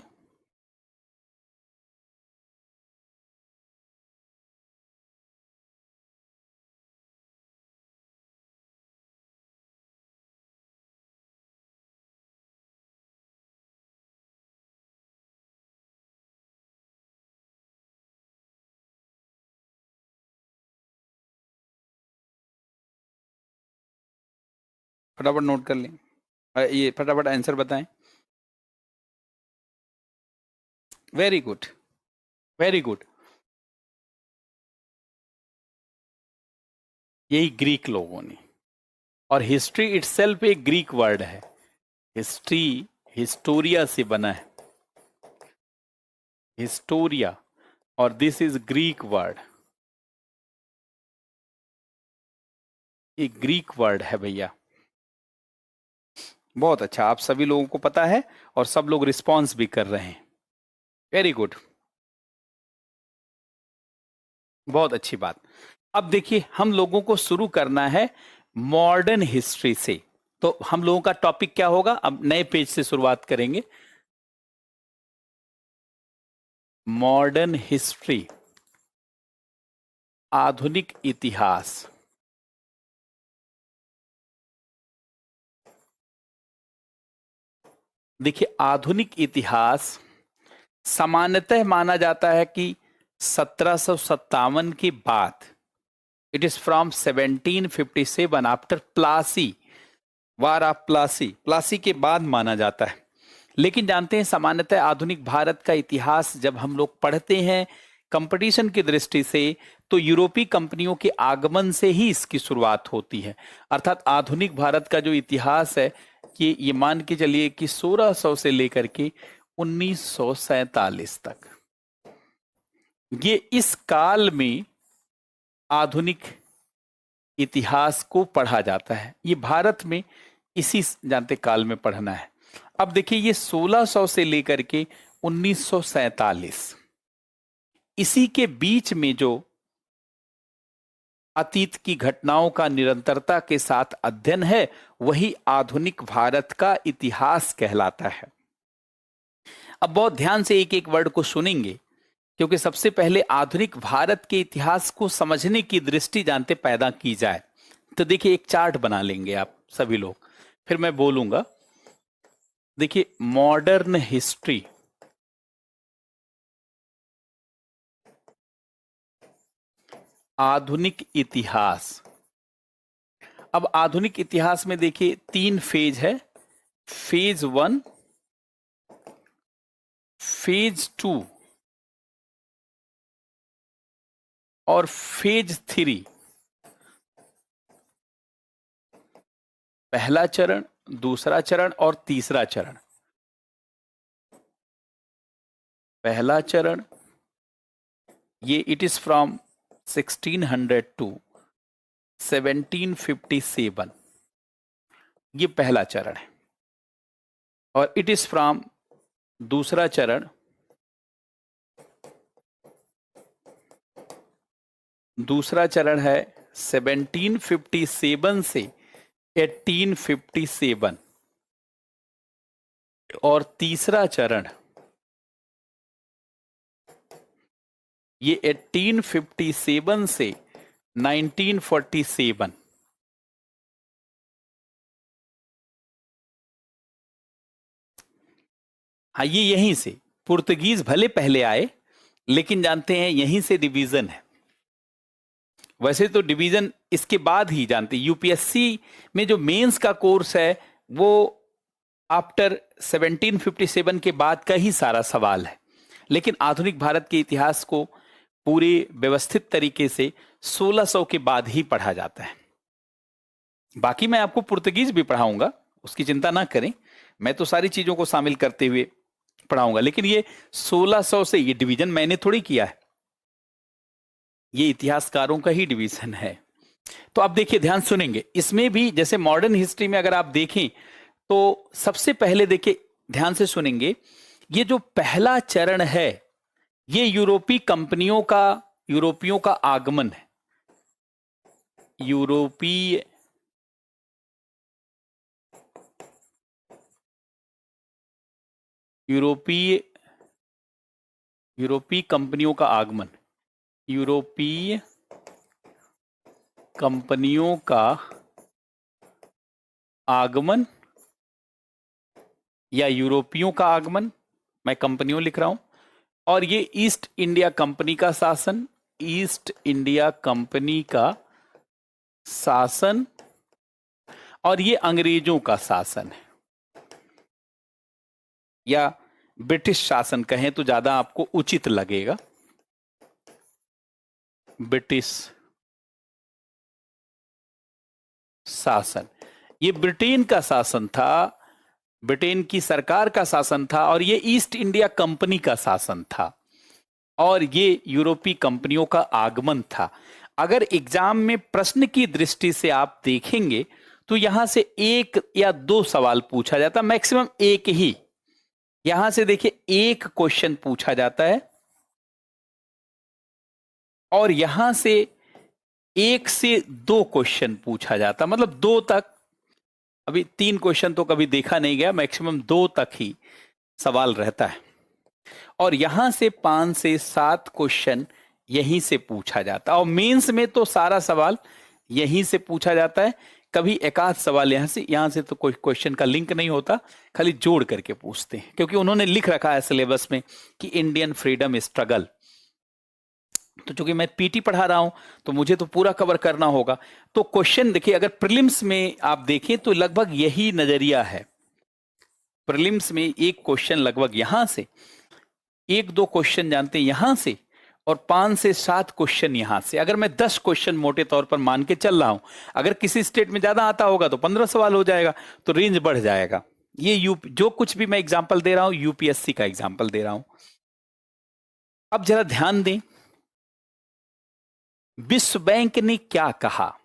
फटाफट नोट कर लें, ये फटाफट आंसर बताएं। वेरी गुड, वेरी गुड, यही ग्रीक लोगों ने। और हिस्ट्री इटसेल्फ एक ग्रीक वर्ड है, हिस्ट्री हिस्टोरिया से बना है, हिस्टोरिया, और दिस इज ग्रीक वर्ड, एक ग्रीक वर्ड है भैया। बहुत अच्छा, आप सभी लोगों को पता है और सब लोग रिस्पॉन्स भी कर रहे हैं, वेरी गुड, बहुत अच्छी बात। अब देखिए, हम लोगों को शुरू करना है मॉडर्न हिस्ट्री से। तो हम लोगों का टॉपिक क्या होगा? अब नए पेज से शुरुआत करेंगे, मॉडर्न हिस्ट्री, आधुनिक इतिहास। देखिए, आधुनिक इतिहास सामान्यतः माना जाता है कि 1757 के बाद, it is from 1757 after Plassey, war of Plassey, Plassey के बाद माना जाता है। लेकिन जानते हैं सामान्यतः आधुनिक भारत का इतिहास जब हम लोग पढ़ते हैं कंपटीशन की दृष्टि से, तो यूरोपीय कंपनियों के आगमन से ही इसकी शुरुआत होती है। अर्थात आधुनिक भारत का जो इतिहास है कि ये मान के चलिए कि 1600 से लेकर के 1947 तक, ये इस काल में आधुनिक इतिहास को पढ़ा जाता है। ये भारत में इसी जानते काल में पढ़ना है। अब देखिए ये 1600 से लेकर के 1947, इसी के बीच में जो अतीत की घटनाओं का निरंतरता के साथ अध्ययन है, वही आधुनिक भारत का इतिहास कहलाता है। अब बहुत ध्यान से एक एक वर्ड को सुनेंगे, क्योंकि सबसे पहले आधुनिक भारत के इतिहास को समझने की दृष्टि जानते पैदा की जाए। तो देखिए एक चार्ट बना लेंगे आप सभी लोग, फिर मैं बोलूंगा। देखिए मॉडर्न हिस्ट्री, आधुनिक इतिहास। अब आधुनिक इतिहास में देखिए 3 फेज है, फेज 1, फेज 2 और फेज 3। पहला चरण, दूसरा चरण और तीसरा चरण। पहला चरण ये इट इज फ्रॉम 1600 टू 1757, ये पहला चरण है। और इट इज फ्रॉम, दूसरा चरण है 1757 से 1857, और तीसरा चरण ये 1857 से 1947। हाँ, ये यहीं से पुर्तगीज भले पहले आए, लेकिन जानते हैं यहीं से डिवीजन है। वैसे तो डिवीजन इसके बाद ही जानते, यूपीएससी में जो मेंस का कोर्स है वो आफ्टर 1757 के बाद का ही सारा सवाल है। लेकिन आधुनिक भारत के इतिहास को पूरे व्यवस्थित तरीके से 1600 के बाद ही पढ़ा जाता है। बाकी मैं आपको पुर्तगीज भी पढ़ाऊंगा, उसकी चिंता ना करें, मैं तो सारी चीजों को शामिल करते हुए पढ़ाऊंगा। लेकिन ये 1600 से, ये डिवीजन मैंने थोड़ी किया है, ये इतिहासकारों का ही डिवीजन है। तो आप देखिए, ध्यान सुनेंगे, इसमें भी जैसे मॉडर्न हिस्ट्री में अगर आप देखें तो सबसे पहले देखिए, ध्यान से सुनेंगे, ये जो पहला चरण है ये यूरोपीय कंपनियों का, यूरोपियों का आगमन है। यूरोपीय कंपनियों का आगमन, यूरोपीय कंपनियों का आगमन या यूरोपियों का आगमन, मैं कंपनियों लिख रहा हूं। और ये ईस्ट इंडिया कंपनी का शासन, ईस्ट इंडिया कंपनी का शासन, और ये अंग्रेजों का शासन है, या ब्रिटिश शासन कहें तो ज्यादा आपको उचित लगेगा। ब्रिटिश शासन, ये ब्रिटेन का शासन था, ब्रिटेन की सरकार का शासन था, और ये ईस्ट इंडिया कंपनी का शासन था, और ये यूरोपीय कंपनियों का आगमन था। अगर एग्जाम में प्रश्न की दृष्टि से आप देखेंगे तो यहां से 1 या 2 सवाल पूछा जाता, मैक्सिमम 1 ही। यहां से देखिए 1 क्वेश्चन पूछा जाता है, और यहां से 1 से 2 क्वेश्चन पूछा जाता, मतलब 2 तक। अभी 3 क्वेश्चन तो कभी देखा नहीं गया, मैक्सिमम 2 तक ही सवाल रहता है। और यहां से 5 से 7 क्वेश्चन यहीं से पूछा जाता है, और मेंस में तो सारा सवाल यहीं से पूछा जाता है। कभी एकाध सवाल यहां से तो कोई क्वेश्चन का लिंक नहीं होता, खाली जोड़ करके पूछते हैं, क्योंकि उन्होंने लिख रखा है सिलेबस में कि इंडियन फ्रीडम स्ट्रगल। तो चूंकि मैं पीटी पढ़ा रहा हूं तो मुझे तो पूरा कवर करना होगा। तो क्वेश्चन देखिए, अगर प्रीलिम्स में आप देखें तो लगभग यही नजरिया है। प्रीलिम्स में एक क्वेश्चन लगभग यहां से, एक दो क्वेश्चन जानते हैं यहां से, और 5 से 7 क्वेश्चन यहां से। अगर मैं 10 क्वेश्चन मोटे तौर पर मान के चल रहा हूं, अगर किसी स्टेट में ज्यादा आता होगा तो 15 सवाल हो जाएगा, तो रेंज बढ़ जाएगा। ये जो कुछ भी मैं एग्जाम्पल दे रहा हूं यूपीएससी का एग्जाम्पल दे रहा हूं। अब जरा ध्यान दें, विश्व बैंक ने क्या कहा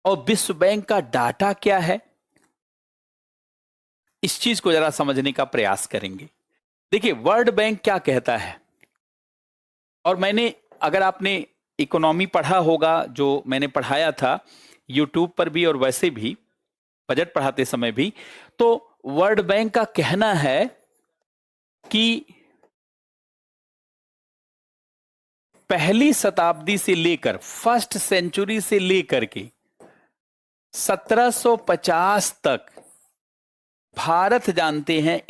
और विश्व बैंक का डाटा क्या है, इस चीज को जरा समझने का प्रयास करेंगे। देखिए, वर्ल्ड बैंक क्या कहता है, और मैंने, अगर आपने इकोनॉमी पढ़ा होगा जो मैंने पढ़ाया था यूट्यूब पर भी और वैसे भी बजट पढ़ाते समय भी, तो वर्ल्ड बैंक का कहना है कि पहली शताब्दी से लेकर, फर्स्ट सेंचुरी से लेकर के 1750 तक भारत, जानते हैं,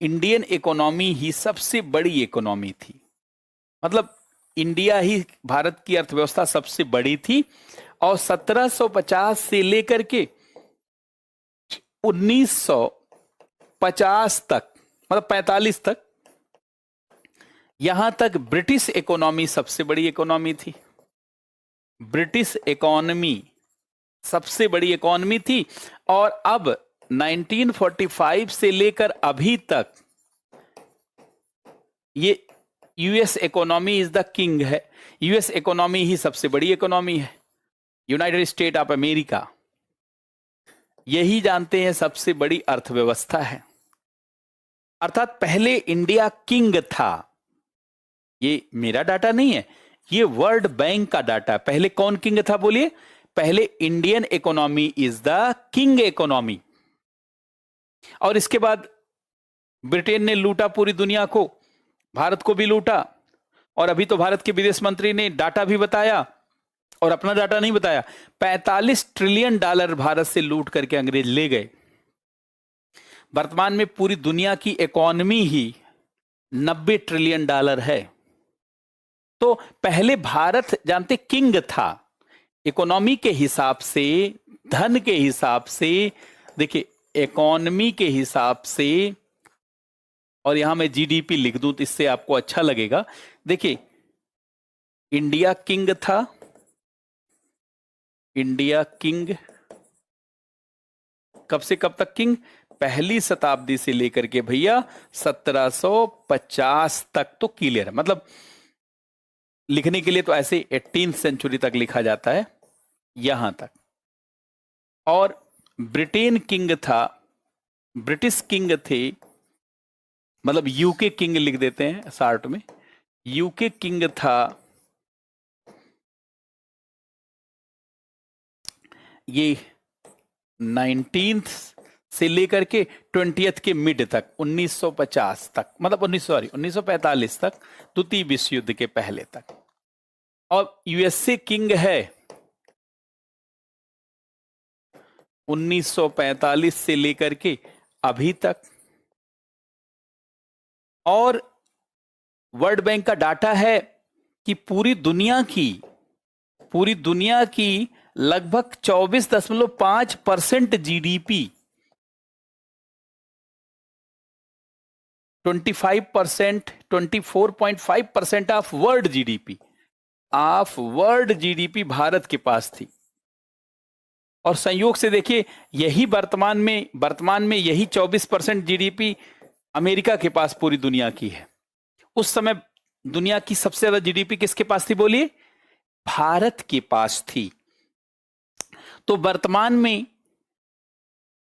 इंडियन इकोनॉमी ही सबसे बड़ी इकोनॉमी थी। मतलब इंडिया ही, भारत की अर्थव्यवस्था सबसे बड़ी थी, और 1750 से लेकर के 1950 तक, मतलब 45 तक, यहां तक ब्रिटिश इकोनॉमी सबसे बड़ी इकोनॉमी थी। ब्रिटिश इकोनॉमी सबसे बड़ी इकोनॉमी थी। और अब 1945 से लेकर अभी तक ये US economy is the king है। यूएस इकोनॉमी ही सबसे बड़ी इकोनॉमी है। यूनाइटेड स्टेट ऑफ अमेरिका, यही जानते हैं सबसे बड़ी अर्थव्यवस्था है। अर्थात पहले इंडिया किंग था। ये मेरा डाटा नहीं है, ये वर्ल्ड बैंक का डाटा। पहले कौन किंग था बोलिए? पहले Indian economy is the king economy, और इसके बाद ब्रिटेन ने लूटा पूरी दुनिया को, भारत को भी लूटा। और अभी तो भारत के विदेश मंत्री ने डाटा भी बताया, और अपना डाटा नहीं बताया। 45 ट्रिलियन डॉलर भारत से लूट करके अंग्रेज ले गए। वर्तमान में पूरी दुनिया की इकोनॉमी ही 90 ट्रिलियन डॉलर है। तो पहले भारत, जानते, किंग था इकोनॉमी के हिसाब से, धन के हिसाब से। देखिए, इकोनॉमी के हिसाब से, और यहां मैं जीडीपी लिख दूं तो इससे आपको अच्छा लगेगा। देखिए, इंडिया किंग था, इंडिया किंग कब से कब तक किंग? पहली शताब्दी से लेकर के भैया 1750 तक। तो क्लियर है, मतलब लिखने के लिए तो ऐसे 18th सेंचुरी तक लिखा जाता है, यहां तक। और ब्रिटेन किंग था, ब्रिटिश किंग थे, मतलब यूके किंग लिख देते हैं शार्ट में। यूके किंग था, ये 19th से लेकर के 20th के मिड तक, 1950 तक, मतलब 1945 तक, द्वितीय विश्व युद्ध के पहले तक। और यूएसए किंग है 1945 से लेकर के अभी तक। और वर्ल्ड बैंक का डाटा है कि पूरी दुनिया की लगभग 24.5% GDP, 24.5% of world GDP Bharat के पास थी। और संयोग से देखिए, यही वर्तमान में यही 24% जीडीपी अमेरिका के पास पूरी दुनिया की है। उस समय दुनिया की सबसे ज्यादा जीडीपी किसके पास थी बोलिए? भारत के पास थी। तो वर्तमान में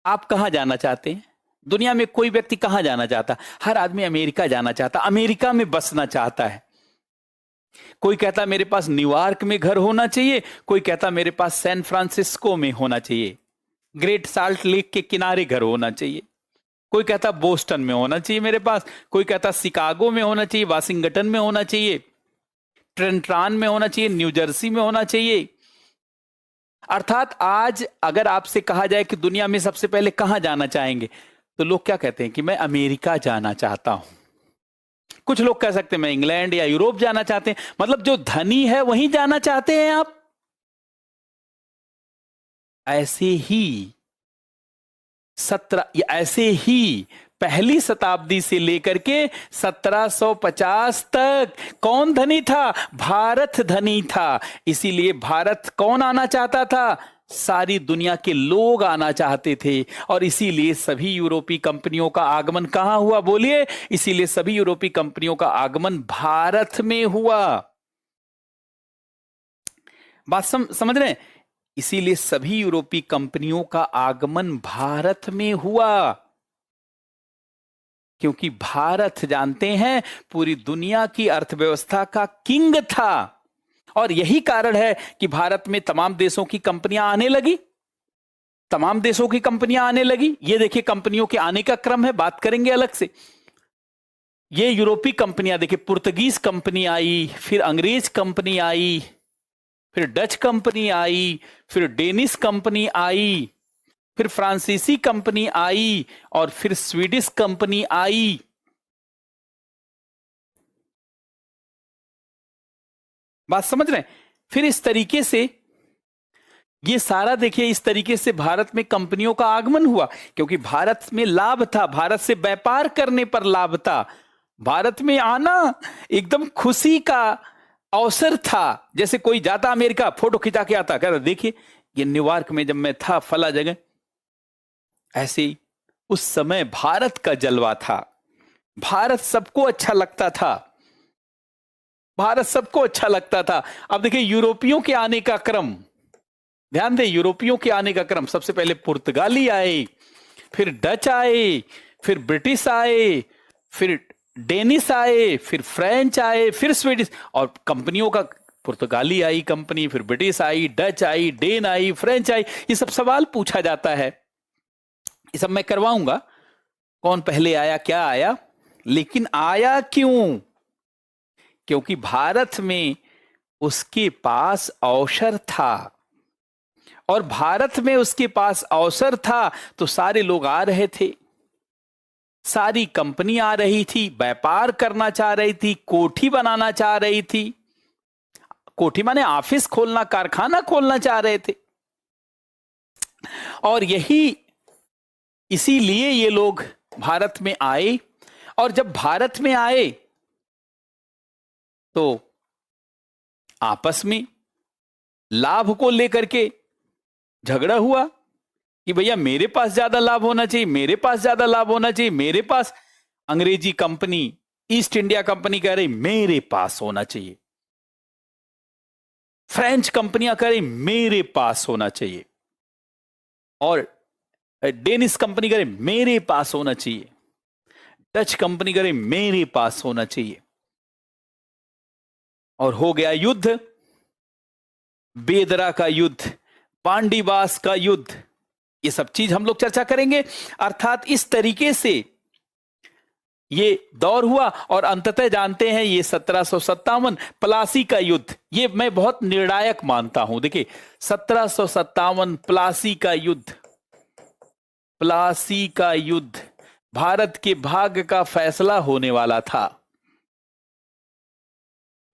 आप कहां जाना चाहते हैं? दुनिया में कोई व्यक्ति कहां जाना चाहता? हर आदमी अमेरिका जाना चाहता, अमेरिका में बसना चाहता है। कोई कहता मेरे पास न्यूयॉर्क में घर होना चाहिए, कोई कहता मेरे पास सैन फ्रांसिस्को में होना चाहिए, ग्रेट साल्ट लेक के किनारे घर होना चाहिए, कोई कहता बोस्टन में होना चाहिए मेरे पास, कोई कहता शिकागो में होना चाहिए, वाशिंगटन में होना चाहिए, ट्रेंटन में होना चाहिए, न्यू जर्सी में होना चाहिए। अर्थात आज अगर आपसे कहा जाए कि दुनिया में सबसे पहले कहां जाना चाहेंगे, तो लोग क्या कहते हैं कि मैं अमेरिका जाना चाहता हूं। कुछ लोग कह सकते हैं मैं इंग्लैंड या यूरोप जाना चाहते हैं, मतलब जो धनी है वहीं जाना चाहते हैं आप। ऐसे ही ऐसे ही पहली शताब्दी से लेकर के 1750 तक कौन धनी था? भारत धनी था। इसीलिए भारत कौन आना चाहता था? सारी दुनिया के लोग आना चाहते थे। और इसीलिए सभी यूरोपीय कंपनियों का आगमन कहां हुआ? बोलिए। इसीलिए सभी यूरोपीय कंपनियों का आगमन भारत में हुआ। बात समझ रहे हैं? इसीलिए सभी यूरोपीय कंपनियों का आगमन भारत में हुआ, क्योंकि भारत जानते हैं पूरी दुनिया की अर्थव्यवस्था का किंग था। और यही कारण है कि भारत में तमाम देशों की कंपनियां आने लगी। तमाम देशों की कंपनियां आने लगी। ये देखिए कंपनियों के आने का क्रम है, बात करेंगे अलग से। ये यूरोपीय कंपनियां देखिए, पुर्तगीज कंपनी आई, फिर अंग्रेज कंपनी आई, फिर डच कंपनी आई, फिर डेनिश कंपनी आई, फिर फ्रांसीसी कंपनी आई, और फिर स्वीडिश कंपनी आई। बात समझ रहे हैं? फिर इस तरीके से ये सारा देखिए, इस तरीके से भारत में कंपनियों का आगमन हुआ, क्योंकि भारत में लाभ था, भारत से व्यापार करने पर लाभ था। भारत में आना एकदम खुशी का अवसर था। जैसे कोई जाता अमेरिका, फोटो खिंचा के आता, कहता देखिए ये न्यूयॉर्क में जब मैं था फला जगह। ऐसे ही उस समय भारत का जलवा था। भारत सबको अच्छा लगता था। भारत सबको अच्छा लगता था। अब देखिए यूरोपियों के आने का क्रम, ध्यान दें, यूरोपियों के आने का क्रम। सबसे पहले पुर्तगाली आए, फिर डच आए, फिर ब्रिटिश आए, फिर डेनिश आए, फिर फ्रेंच आए, फिर स्वीडिश। और कंपनियों का, पुर्तगाली आई कंपनी, फिर ब्रिटिश आई, डच आई, डेन आई, फ्रेंच आई। ये सब सवाल पूछा जाता है, ये सब मैं करवाऊंगा, कौन पहले आया, क्या आया। लेकिन आया क्यों? क्योंकि भारत में उसके पास अवसर था, और भारत में उसके पास अवसर था तो सारे लोग आ रहे थे, सारी कंपनी आ रही थी, व्यापार करना चाह रही थी, कोठी बनाना चाह रही थी। कोठी माने ऑफिस खोलना, कारखाना खोलना चाह रहे थे। और इसीलिए ये लोग भारत में आए। और जब भारत में आए तो आपस में लाभ को लेकर के झगड़ा हुआ कि भैया मेरे पास ज्यादा लाभ होना चाहिए, मेरे पास ज्यादा लाभ होना चाहिए, मेरे पास। अंग्रेजी कंपनी ईस्ट इंडिया कंपनी कह रही मेरे पास होना चाहिए, फ्रेंच कंपनियां कह रही मेरे पास होना चाहिए, और डेनिश कंपनी कह रही मेरे पास होना चाहिए, डच कंपनी कह रही मेरे पास होना चाहिए। और हो गया युद्ध, बेदरा का युद्ध, पांडीवास का युद्ध। ये सब चीज हम लोग चर्चा करेंगे। अर्थात इस तरीके से ये दौर हुआ, और अंततः जानते हैं ये 1757 प्लासी का युद्ध, ये मैं बहुत निर्णायक मानता हूं। देखिए 1757 प्लासी का युद्ध, प्लासी का युद्ध भारत के भाग्य का फैसला होने वाला था।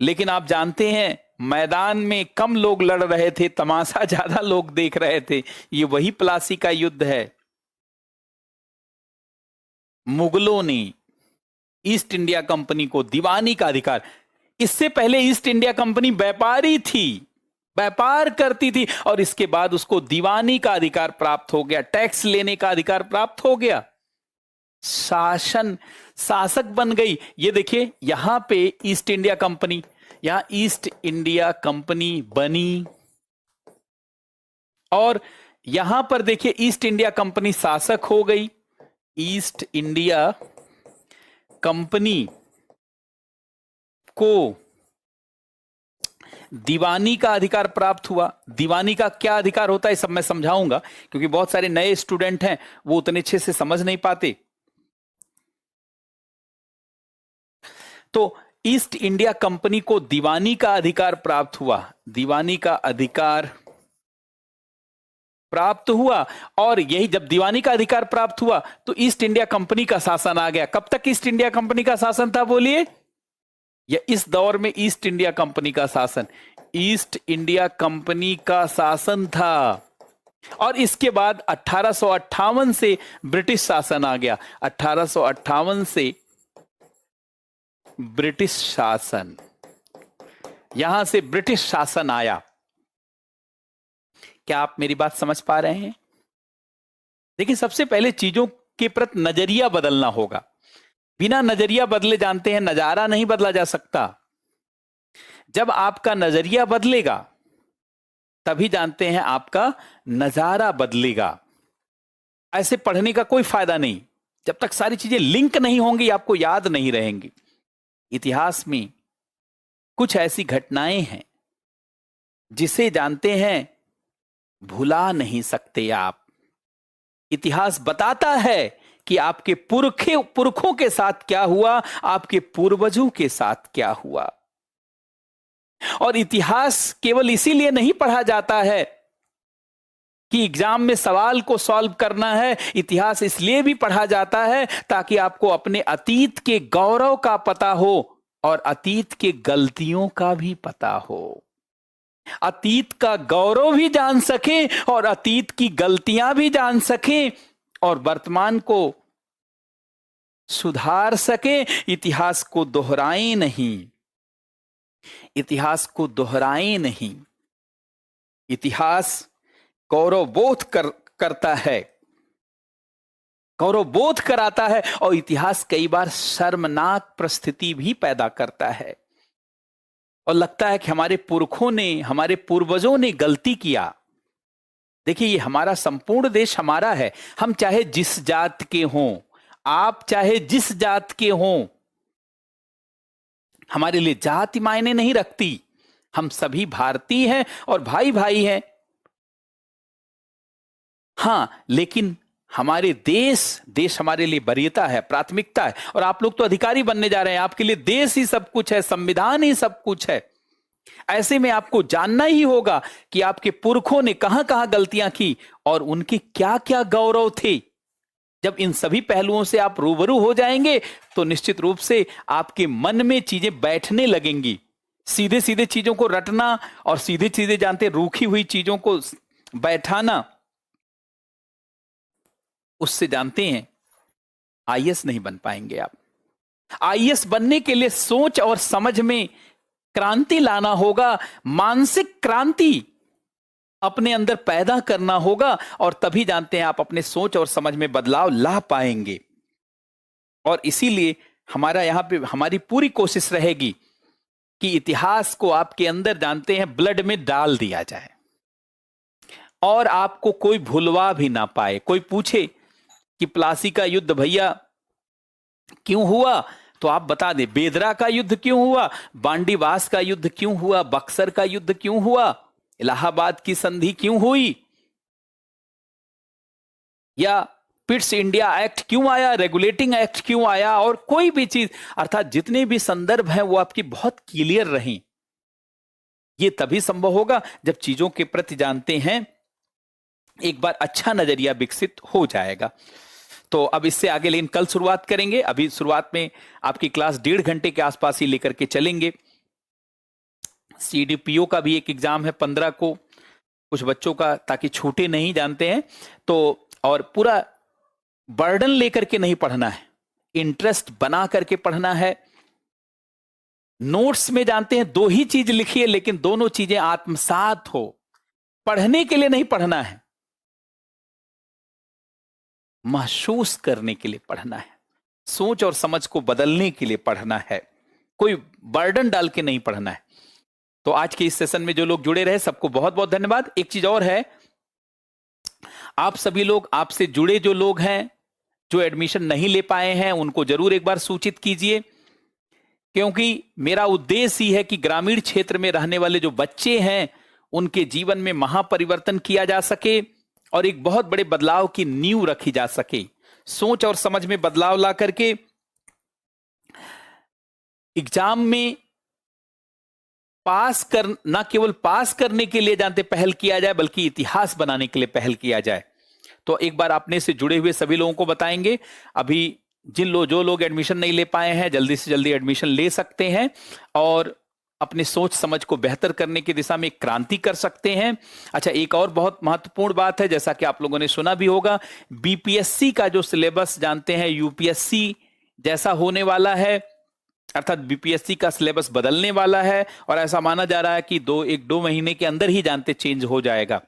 लेकिन आप जानते हैं मैदान में कम लोग लड़ रहे थे, तमाशा ज्यादा लोग देख रहे थे। ये वही प्लासी का युद्ध है। मुगलों ने ईस्ट इंडिया कंपनी को दीवानी का अधिकार, इससे पहले ईस्ट इंडिया कंपनी व्यापारी थी, व्यापार करती थी, और इसके बाद उसको दीवानी का अधिकार प्राप्त हो गया, टैक्स लेने का अधिकार प्राप्त हो गया, शासक बन गई। ये देखिए यहां पे ईस्ट इंडिया कंपनी, यहां ईस्ट इंडिया कंपनी बनी, और यहां पर देखिए ईस्ट इंडिया कंपनी शासक हो गई। ईस्ट इंडिया कंपनी को दीवानी का अधिकार प्राप्त हुआ। दीवानी का क्या अधिकार होता है सब मैं समझाऊंगा, क्योंकि बहुत सारे नए स्टूडेंट हैं वो उतने अच्छे से समझ नहीं पाते। तो ईस्ट इंडिया कंपनी को दीवानी का अधिकार प्राप्त हुआ। दीवानी का अधिकार प्राप्त हुआ, और यही जब दीवानी का अधिकार प्राप्त हुआ तो ईस्ट इंडिया कंपनी का शासन आ गया। कब तक ईस्ट इंडिया कंपनी का शासन था बोलिए? या इस दौर में ईस्ट इंडिया कंपनी का शासन, ईस्ट इंडिया कंपनी का शासन था। और इसके बाद 1858 से ब्रिटिश शासन आ गया। 1858 से ब्रिटिश शासन, यहां से ब्रिटिश शासन आया। क्या आप मेरी बात समझ पा रहे हैं? देखिए, सबसे पहले चीजों के प्रति नजरिया बदलना होगा। बिना नजरिया बदले, जानते हैं, नजारा नहीं बदला जा सकता। जब आपका नजरिया बदलेगा तभी, जानते हैं, आपका नजारा बदलेगा। ऐसे पढ़ने का कोई फायदा नहीं जब तक सारी चीजें लिंक नहीं होंगी, आपको याद नहीं रहेंगी। इतिहास में कुछ ऐसी घटनाएं हैं जिसे, जानते हैं, भुला नहीं सकते आप। इतिहास बताता है कि आपके पुरखों के साथ क्या हुआ, आपके पूर्वजों के साथ क्या हुआ। और इतिहास केवल इसीलिए नहीं पढ़ा जाता है कि एग्जाम में सवाल को सॉल्व करना है। इतिहास इसलिए भी पढ़ा जाता है ताकि आपको अपने अतीत के गौरव का पता हो और अतीत के गलतियों का भी पता हो। अतीत का गौरव भी जान सके और अतीत की गलतियां भी जान सके और वर्तमान को सुधार सके। इतिहास को दोहराएं नहीं, इतिहास को दोहराएं नहीं। इतिहास गौरवबोध करता है, गौरवबोध कराता है, और इतिहास कई बार शर्मनाक परिस्थिति भी पैदा करता है। और लगता है कि हमारे पुरखों ने, हमारे पूर्वजों ने गलती किया। देखिए, ये हमारा संपूर्ण देश हमारा है। हम चाहे जिस जात के हों, आप चाहे जिस जात के हों, हमारे लिए जाति मायने नहीं रखती। हम सभी भारतीय हैं और भाई भाई हैं। हां, लेकिन हमारे देश हमारे लिए वरीयता है, प्राथमिकता है। और आप लोग तो अधिकारी बनने जा रहे हैं, आपके लिए देश ही सब कुछ है, संविधान ही सब कुछ है। ऐसे में आपको जानना ही होगा कि आपके पुरखों ने कहां कहां गलतियां की और उनके क्या क्या गौरव थे। जब इन सभी पहलुओं से आप रूबरू हो जाएंगे तो निश्चित रूप से आपके मन में चीजें बैठने लगेंगी। सीधे सीधे चीजों को रटना और सीधे सीधे, जानते, रूखी हुई चीजों को बैठाना, उससे, जानते हैं, आईएएस नहीं बन पाएंगे आप। आईएएस बनने के लिए सोच और समझ में क्रांति लाना होगा, मानसिक क्रांति अपने अंदर पैदा करना होगा, और तभी, जानते हैं, आप अपने सोच और समझ में बदलाव ला पाएंगे। और इसीलिए हमारा यहां पे हमारी पूरी कोशिश रहेगी कि इतिहास को आपके अंदर, जानते हैं, ब्लड में डाल दिया जाए और आपको कोई भुलवा भी ना पाए। कोई पूछे कि प्लासी का युद्ध भैया क्यों हुआ, तो आप बता दें, बेदरा का युद्ध क्यों हुआ, बांडीवास का युद्ध क्यों हुआ, बक्सर का युद्ध क्यों हुआ, इलाहाबाद की संधि क्यों हुई, या पिट्स इंडिया एक्ट क्यों आया, रेगुलेटिंग एक्ट क्यों आया, और कोई भी चीज, अर्थात जितने भी संदर्भ हैं वो आपकी बहुत क्लियर रहें। ये तभी संभव होगा जब चीजों के प्रति, जानते हैं, एक बार अच्छा नजरिया विकसित हो जाएगा। तो अब इससे आगे, लेकिन कल शुरुआत करेंगे। अभी शुरुआत में आपकी क्लास 1.5 घंटे के आसपास ही लेकर के चलेंगे। सीडीपीओ का भी एक एग्जाम है 15 को, कुछ बच्चों का, ताकि छूटे नहीं, जानते हैं। तो और पूरा बर्डन लेकर के नहीं पढ़ना है, इंटरेस्ट बना करके पढ़ना है। नोट्स में, जानते हैं, 2 ही चीज लिखिए, लेकिन दोनों चीजें आत्मसात हो। पढ़ने के लिए नहीं पढ़ना है, महसूस करने के लिए पढ़ना है, सोच और समझ को बदलने के लिए पढ़ना है, कोई बर्डन डाल के नहीं पढ़ना है। तो आज के इस सेशन में जो लोग जुड़े रहे, सबको बहुत बहुत धन्यवाद। एक चीज और है, आप सभी लोग, आपसे जुड़े जो लोग हैं, जो एडमिशन नहीं ले पाए हैं, उनको जरूर एक बार सूचित कीजिए, क्योंकि मेरा उद्देश्य ही है कि ग्रामीण क्षेत्र में रहने वाले जो बच्चे हैं, उनके जीवन में महापरिवर्तन किया जा सके और एक बहुत बड़े बदलाव की नींव रखी जा सके। सोच और समझ में बदलाव ला करके एग्जाम में ना केवल पास करने के लिए जानते पहल किया जाए, बल्कि इतिहास बनाने के लिए पहल किया जाए। तो एक बार अपने से जुड़े हुए सभी लोगों को बताएंगे, अभी जो लोग एडमिशन नहीं ले पाए हैं, जल्दी से जल्दी एडमिशन ले सकते हैं और अपने सोच समझ को बेहतर करने की दिशा में एक क्रांति कर सकते हैं। अच्छा, एक और बहुत महत्वपूर्ण बात है, जैसा कि आप लोगों ने सुना भी होगा, बीपीएससी का जो सिलेबस जानते हैं यूपीएससी जैसा होने वाला है, अर्थात बीपीएससी का सिलेबस बदलने वाला है और ऐसा माना जा रहा है कि 1-2 महीने के अंदर ही जानते चेंज हो जाएगा।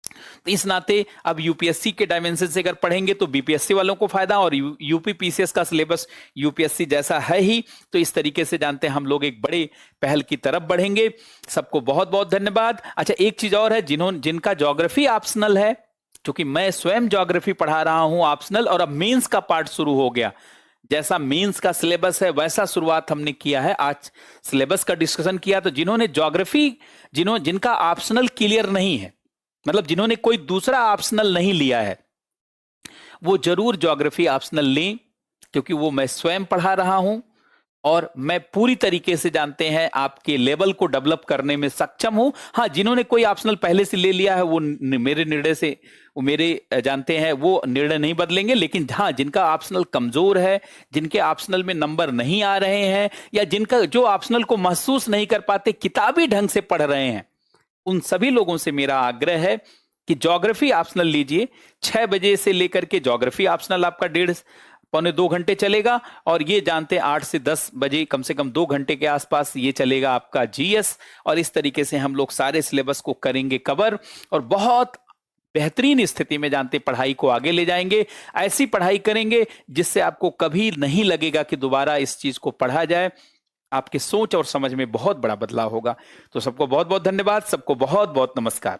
तो इस नाते अब यूपीएससी के डायमेंशन से अगर पढ़ेंगे तो बीपीएससी वालों को फायदा, और यूपी पीसीएस का सिलेबस यूपीएससी जैसा है ही, तो इस तरीके से जानते हैं हम लोग एक बड़े पहल की तरफ बढ़ेंगे। सबको बहुत बहुत धन्यवाद। अच्छा, एक चीज और है, जिनका ज्योग्राफी ऑप्शनल है, क्योंकि मैं स्वयं ज्योग्राफी पढ़ा रहा हूं ऑप्शनल, और अब मेंस का पार्ट शुरू हो गया। जैसा मेंस का सिलेबस है वैसा शुरुआत हमने किया है, आज सिलेबस का डिस्कशन किया। तो जिन्होंने ज्योग्राफी, जिनका ऑप्शनल क्लियर नहीं है, मतलब जिन्होंने कोई दूसरा ऑप्शनल नहीं लिया है, वो जरूर ज्योग्राफी ऑप्शनल लें, क्योंकि वो मैं स्वयं पढ़ा रहा हूं और मैं पूरी तरीके से जानते हैं आपके लेवल को डेवलप करने में सक्षम हूं। हाँ, जिन्होंने कोई ऑप्शनल पहले से ले लिया है वो मेरे निर्णय से, वो मेरे जानते हैं वो निर्णय नहीं बदलेंगे, लेकिन हाँ, जिनका ऑप्शनल कमजोर है, जिनके ऑप्शनल में नंबर नहीं आ रहे हैं, या जिनका जो ऑप्शनल को महसूस नहीं कर पाते, किताबी ढंग से पढ़ रहे हैं, उन सभी लोगों से मेरा आग्रह है कि ज्योग्राफी ऑप्शनल लीजिए। 6 बजे से लेकर के ज्योग्राफी ऑप्शनल आपका 1.5-पौने 2 घंटे चलेगा, और ये जानते हैं 8 से 10 बजे कम से कम 2 घंटे के आसपास ये चलेगा आपका जीएस। और इस तरीके से हम लोग सारे सिलेबस को करेंगे कवर और बहुत बेहतरीन स्थिति में जानते पढ़ाई को आगे ले जाएंगे। ऐसी पढ़ाई करेंगे जिससे आपको कभी नहीं लगेगा कि दोबारा इस चीज को पढ़ा जाए। आपकी सोच और समझ में बहुत बड़ा बदलाव होगा। तो सबको बहुत बहुत धन्यवाद, सबको बहुत बहुत नमस्कार।